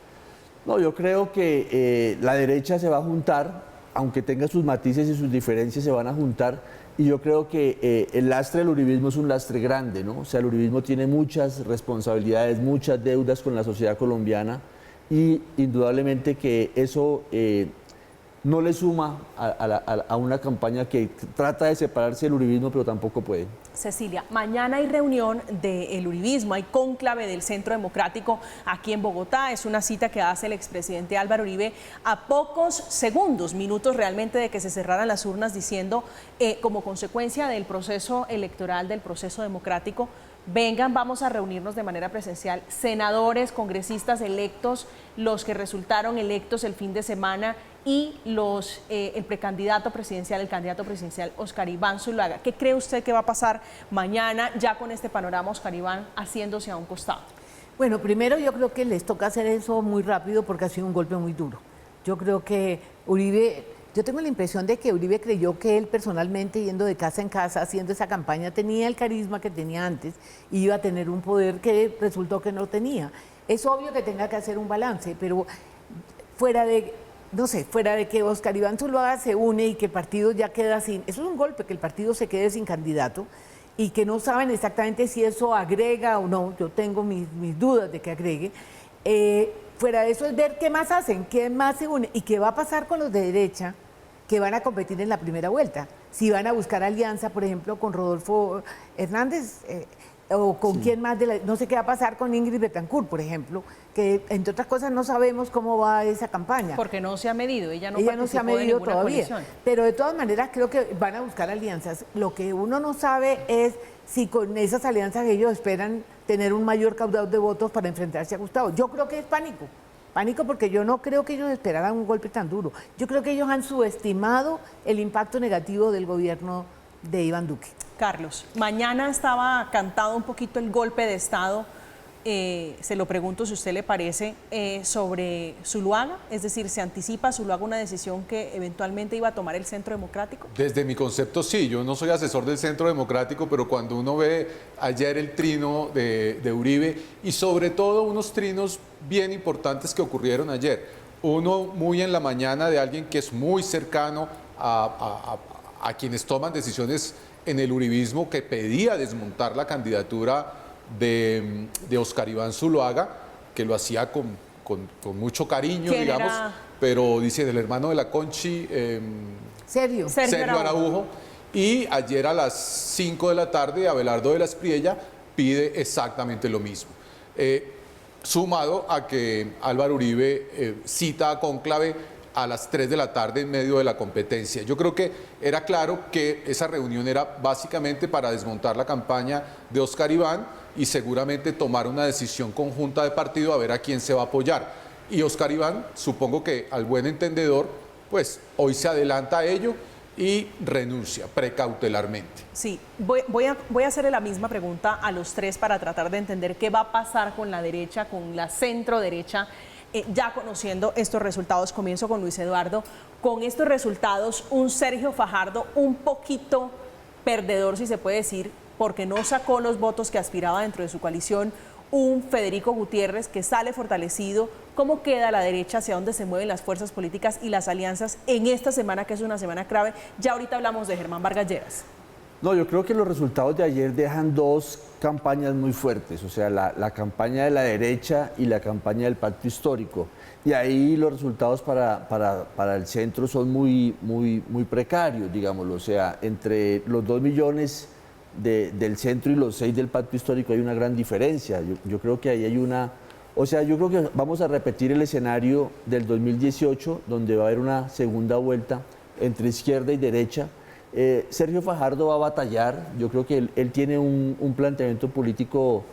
No, yo creo que la derecha se va a juntar, aunque tenga sus matices y sus diferencias, se van a juntar. Y yo creo que el lastre del uribismo es un lastre grande, ¿no? O sea, el uribismo tiene muchas responsabilidades, muchas deudas con la sociedad colombiana, y indudablemente que eso... no le suma a una campaña que trata de separarse del uribismo, pero tampoco puede. Cecilia, mañana hay reunión del uribismo, hay cónclave del Centro Democrático aquí en Bogotá. Es una cita que hace el expresidente Álvaro Uribe a pocos segundos, minutos realmente, de que se cerraran las urnas, diciendo como consecuencia del proceso electoral, del proceso democrático, vengan, vamos a reunirnos de manera presencial, senadores, congresistas electos, los que resultaron electos el fin de semana, y el precandidato presidencial, el candidato presidencial Óscar Iván Zuluaga. ¿Qué cree usted que va a pasar mañana ya con este panorama, Óscar Iván haciéndose a un costado? Bueno, primero yo creo que les toca hacer eso muy rápido porque ha sido un golpe muy duro. Yo creo que Uribe, yo tengo la impresión de que Uribe creyó que él personalmente, yendo de casa en casa, haciendo esa campaña, tenía el carisma que tenía antes y iba a tener un poder que resultó que no tenía. Es obvio que tenga que hacer un balance, pero fuera de que Óscar Iván Zuluaga se une y que el partido ya queda sin... Eso es un golpe, que el partido se quede sin candidato y que no saben exactamente si eso agrega o no. Yo tengo mis dudas de que agregue. Fuera de eso es ver qué más hacen, qué más se une y qué va a pasar con los de derecha que van a competir en la primera vuelta. Si van a buscar alianza, por ejemplo, con Rodolfo Hernández... o con quién más, no sé qué va a pasar con Ingrid Betancourt, por ejemplo, que entre otras cosas no sabemos cómo va esa campaña. Porque no se ha medido, ella no se ha medido todavía. Coalición. Pero de todas maneras creo que van a buscar alianzas. Lo que uno no sabe es si con esas alianzas ellos esperan tener un mayor caudal de votos para enfrentarse a Gustavo. Yo creo que es pánico porque yo no creo que ellos esperaran un golpe tan duro. Yo creo que ellos han subestimado el impacto negativo del gobierno de Iván Duque. Carlos, mañana estaba cantado un poquito el golpe de Estado, se lo pregunto si a usted le parece, sobre Zuluaga, es decir, ¿se anticipa a Zuluaga una decisión que eventualmente iba a tomar el Centro Democrático? Desde mi concepto sí, yo no soy asesor del Centro Democrático, pero cuando uno ve ayer el trino de Uribe y sobre todo unos trinos bien importantes que ocurrieron ayer, uno muy en la mañana de alguien que es muy cercano a quienes toman decisiones en el uribismo, que pedía desmontar la candidatura de Óscar Iván Zuluaga, que lo hacía con mucho cariño, digamos, pero dice del hermano de la Conchi, Sergio Araujo, y ayer a las 5 de la tarde Abelardo de la Espriella pide exactamente lo mismo. Sumado a que Álvaro Uribe cita a cónclave a las 3 de la tarde en medio de la competencia. Yo creo que era claro que esa reunión era básicamente para desmontar la campaña de Óscar Iván y seguramente tomar una decisión conjunta de partido a ver a quién se va a apoyar. Y Óscar Iván, supongo que al buen entendedor, pues hoy se adelanta a ello y renuncia precautelarmente. Sí, voy a hacerle la misma pregunta a los tres para tratar de entender qué va a pasar con la derecha, con la centro derecha. Ya conociendo estos resultados, comienzo con Luis Eduardo. Con estos resultados, un Sergio Fajardo un poquito perdedor, si se puede decir, porque no sacó los votos que aspiraba dentro de su coalición, un Federico Gutiérrez que sale fortalecido. ¿Cómo queda la derecha? ¿Hacia dónde se mueven las fuerzas políticas y las alianzas en esta semana, que es una semana clave? Ya ahorita hablamos de Germán Vargas Lleras. No, yo creo que los resultados de ayer dejan dos campañas muy fuertes, o sea, la campaña de la derecha y la campaña del pacto histórico. Y ahí los resultados para el centro son muy precarios, digámoslo. O sea, entre los 2 millones del centro y los 6 del pacto histórico hay una gran diferencia. Yo creo que ahí hay una... O sea, yo creo que vamos a repetir el escenario del 2018, donde va a haber una segunda vuelta entre izquierda y derecha. Sergio Fajardo va a batallar. Yo creo que él tiene un planteamiento político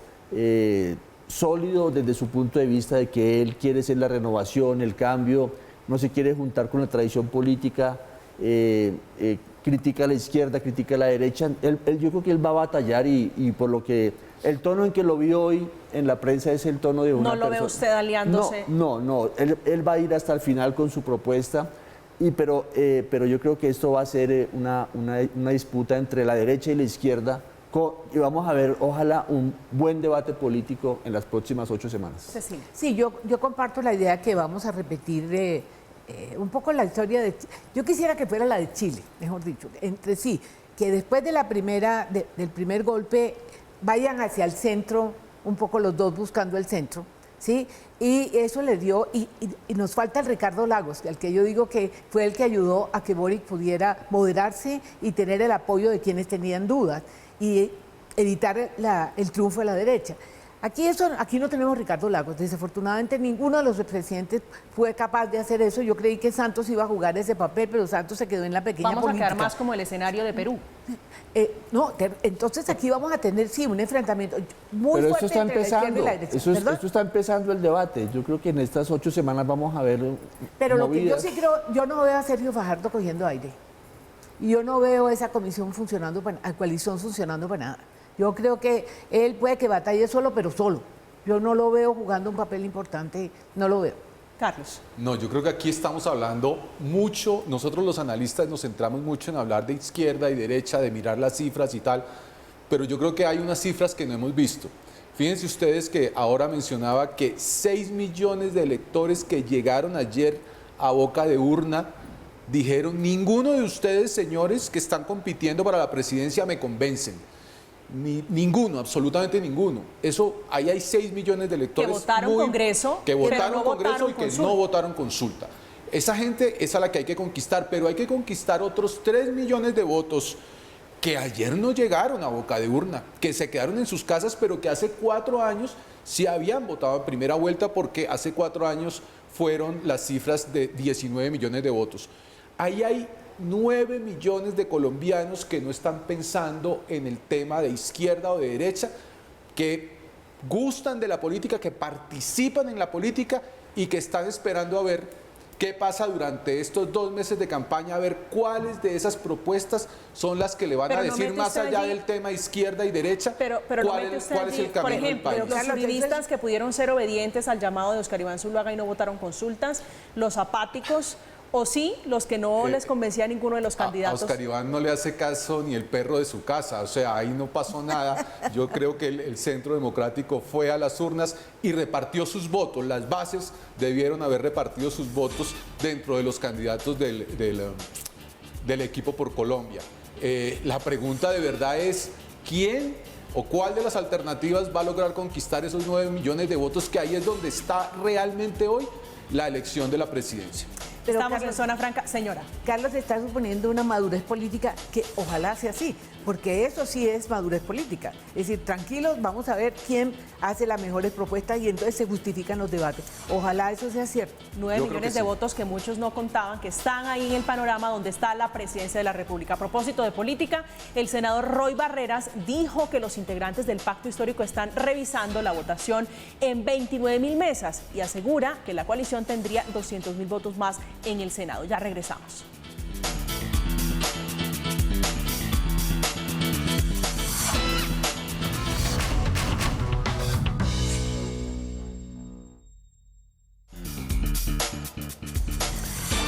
sólido desde su punto de vista de que él quiere ser la renovación, el cambio, no se quiere juntar con la tradición política, critica a la izquierda, critica a la derecha. Yo creo que él va a batallar y por lo que el tono en que lo vi hoy en la prensa es el tono de una persona. ¿No lo ve usted aliándose? No, él va a ir hasta el final con su propuesta. Pero yo creo que esto va a ser una disputa entre la derecha y la izquierda y vamos a ver, ojalá, un buen debate político en las próximas 8 semanas. Cecilia. Sí, yo comparto la idea que vamos a repetir un poco la historia de... Yo quisiera que fuera la de Chile, mejor dicho, entre sí, que después de del primer golpe vayan hacia el centro, un poco los dos buscando el centro, ¿sí? Y eso le dio, y nos falta el Ricardo Lagos, al que yo digo que fue el que ayudó a que Boric pudiera moderarse y tener el apoyo de quienes tenían dudas y evitar el triunfo de la derecha. Aquí no tenemos Ricardo Lagos, desafortunadamente ninguno de los presidentes fue capaz de hacer eso. Yo creí que Santos iba a jugar ese papel, pero Santos se quedó en la pequeña Vamos política. a quedar más como el escenario de Perú. Entonces aquí vamos a tener, sí, un enfrentamiento muy pero fuerte esto está entre la izquierda y empezando, la derecha. esto está empezando el debate. Yo creo que en estas 8 semanas vamos a ver Pero lo que yo movidas. sí creo, yo no veo a Sergio Fajardo cogiendo aire. Y yo no veo esa comisión funcionando, coalición funcionando para nada. Yo creo que él puede que batalle solo, pero solo. Yo no lo veo jugando un papel importante, no lo veo. Carlos. No, yo creo que aquí estamos hablando mucho, nosotros los analistas nos centramos mucho en hablar de izquierda y derecha, de mirar las cifras y tal, pero yo creo que hay unas cifras que no hemos visto. Fíjense ustedes que ahora mencionaba que 6 millones de electores que llegaron ayer a boca de urna dijeron: ninguno de ustedes, señores, que están compitiendo para la presidencia me convencen. Ninguno, absolutamente ninguno. Eso, ahí hay 6 millones de electores que votaron Congreso, que votaron Congreso y que consulta. no votaron consulta. Esa gente es a la que hay que conquistar, pero hay que conquistar otros 3 millones de votos que ayer no llegaron a boca de urna, que se quedaron en sus casas, pero que hace 4 años sí habían votado en primera vuelta, porque hace 4 años fueron las cifras de 19 millones de votos. Ahí hay 9 millones de colombianos que no están pensando en el tema de izquierda o de derecha, que gustan de la política, que participan en la política y que están esperando a ver qué pasa durante estos 2 meses de campaña, a ver cuáles de esas propuestas son las que le van a decir, más allá del tema izquierda y derecha, pero cuál es el camino por ejemplo, del país. los uribistas que pudieron ser obedientes al llamado de Oscar Iván Zuluaga y no votaron consultas, los apáticos, o sí, los que no les convencía a ninguno de los candidatos. A Oscar Iván no le hace caso ni el perro de su casa, o sea, ahí no pasó nada. Yo creo que el Centro Democrático fue a las urnas y repartió sus votos. Las bases debieron haber repartido sus votos dentro de los candidatos del equipo por Colombia. La pregunta de verdad es: ¿quién o cuál de las alternativas va a lograr conquistar esos 9 millones de votos, que ahí es donde está realmente hoy la elección de la presidencia? Pero Estamos en Carlos, zona franca. Señora. Carlos está suponiendo una madurez política que ojalá sea así, porque eso sí es madurez política. Es decir, tranquilos, vamos a ver quién hace las mejores propuestas y entonces se justifican los debates. Ojalá eso sea cierto. 9 millones de votos que muchos no contaban, que están ahí en el panorama donde está la presidencia de la República. A propósito de política, el senador Roy Barreras dijo que los integrantes del pacto histórico están revisando la votación en 29.000 mesas y asegura que la coalición tendría 200.000 votos más en el Senado. Ya regresamos.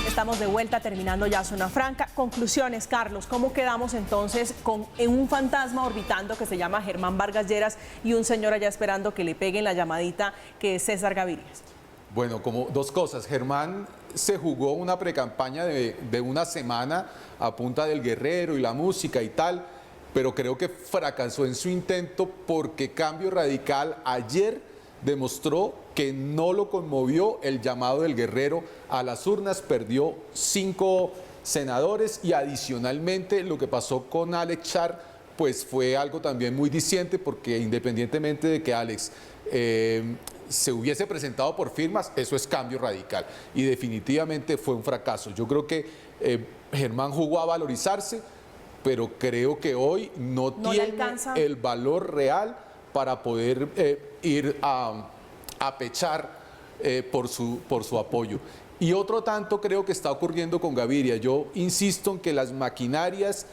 Estamos de vuelta, terminando ya Zona Franca. Conclusiones, Carlos, ¿cómo quedamos entonces en un fantasma orbitando que se llama Germán Vargas Lleras y un señor allá esperando que le peguen la llamadita, que es César Gaviria? Bueno, como 2 cosas. Germán se jugó una precampaña de una semana a punta del guerrero y la música y tal. pero creo que fracasó en su intento porque Cambio Radical ayer demostró que no lo conmovió el llamado del guerrero a las urnas, perdió 5 senadores y adicionalmente lo que pasó con Alex Char pues fue algo también muy diciente porque independientemente de que Alex se hubiese presentado por firmas, eso es Cambio Radical y definitivamente fue un fracaso. Yo creo que Germán jugó a valorizarse, pero creo que hoy no tiene el valor real para poder ir a pechar por su apoyo. Y otro tanto creo que está ocurriendo con Gaviria. Yo insisto en que las maquinarias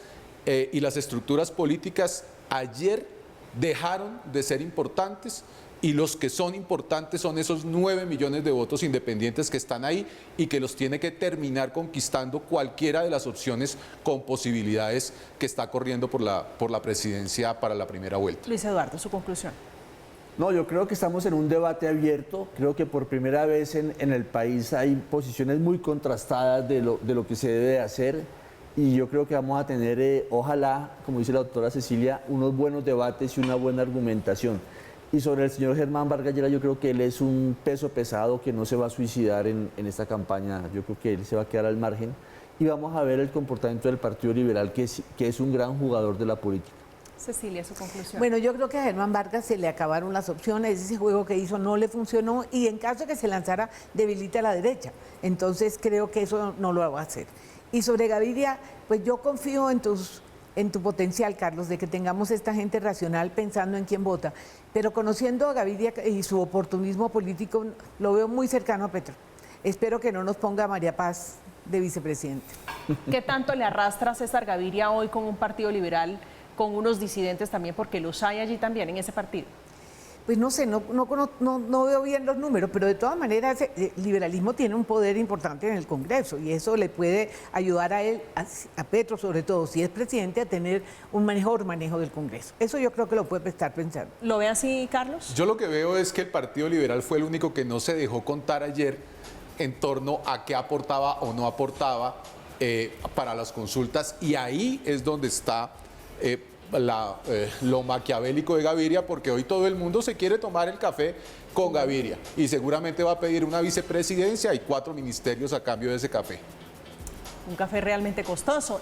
y las estructuras políticas ayer dejaron de ser importantes y los que son importantes son esos 9 millones de votos independientes que están ahí y que los tiene que terminar conquistando cualquiera de las opciones con posibilidades que está corriendo por la presidencia para la primera vuelta. Luis Eduardo, su conclusión. No, yo creo que estamos en un debate abierto. Creo que por primera vez en el país hay posiciones muy contrastadas de lo que se debe hacer. Y yo creo que vamos a tener, ojalá, como dice la doctora Cecilia, unos buenos debates y una buena argumentación. Y sobre el señor Germán Vargas Lleras, yo creo que él es un peso pesado que no se va a suicidar en esta campaña. Yo creo que él se va a quedar al margen. Y vamos a ver el comportamiento del Partido Liberal, que es un gran jugador de la política. Cecilia, su conclusión. Bueno, yo creo que a Germán Vargas se le acabaron las opciones, ese juego que hizo no le funcionó y en caso de que se lanzara debilita a la derecha. Entonces creo que eso no lo va a hacer. Y sobre Gaviria, pues yo confío en tu potencial, Carlos, de que tengamos esta gente racional pensando en quién vota. Pero conociendo a Gaviria y su oportunismo político, lo veo muy cercano a Petro. Espero que no nos ponga a María Paz de vicepresidente. ¿Qué tanto le arrastra César Gaviria hoy con un partido liberal, con unos disidentes también, porque los hay allí también en ese partido? Pues no sé, no veo bien los números, pero de todas maneras el liberalismo tiene un poder importante en el Congreso y eso le puede ayudar a él, a Petro sobre todo, si es presidente, a tener un mejor manejo del Congreso. Eso yo creo que lo puede estar pensando. ¿Lo ve así, Carlos? Yo lo que veo es que el Partido Liberal fue el único que no se dejó contar ayer en torno a qué aportaba o no aportaba para las consultas y ahí es donde está lo maquiavélico de Gaviria, porque hoy todo el mundo se quiere tomar el café con Gaviria y seguramente va a pedir una vicepresidencia y 4 ministerios a cambio de ese café. Un café realmente costoso.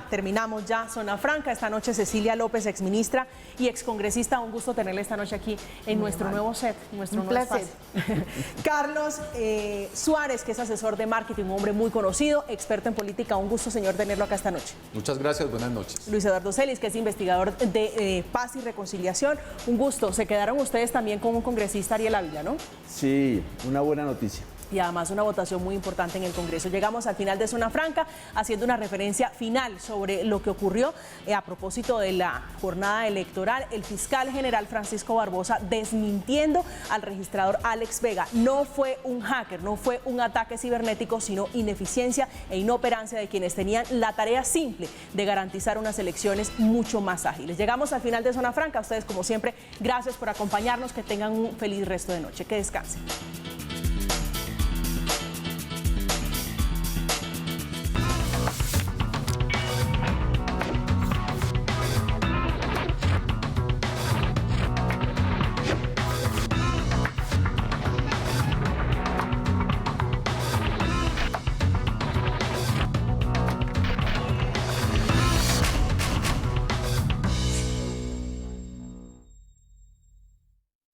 Terminamos ya Zona Franca. Esta noche Cecilia López, exministra y excongresista. Un gusto tenerle esta noche aquí en nuestro nuevo set, nuestro nuevo espacio. Carlos Suárez, que es asesor de marketing, un hombre muy conocido, experto en política. Un gusto, señor, tenerlo acá esta noche. Muchas gracias, buenas noches. Luis Eduardo Celis, que es investigador de paz y reconciliación. Un gusto. Se quedaron ustedes también con un congresista, Ariel Ávila, ¿no? Sí, una buena noticia. Y además una votación muy importante en el Congreso. Llegamos al final de Zona Franca, haciendo una referencia final sobre lo que ocurrió a propósito de la jornada electoral. El fiscal general Francisco Barbosa desmintiendo al registrador Alex Vega. No fue un hacker, no fue un ataque cibernético, sino ineficiencia e inoperancia de quienes tenían la tarea simple de garantizar unas elecciones mucho más ágiles. Llegamos al final de Zona Franca. A ustedes, como siempre, gracias por acompañarnos. Que tengan un feliz resto de noche. Que descansen.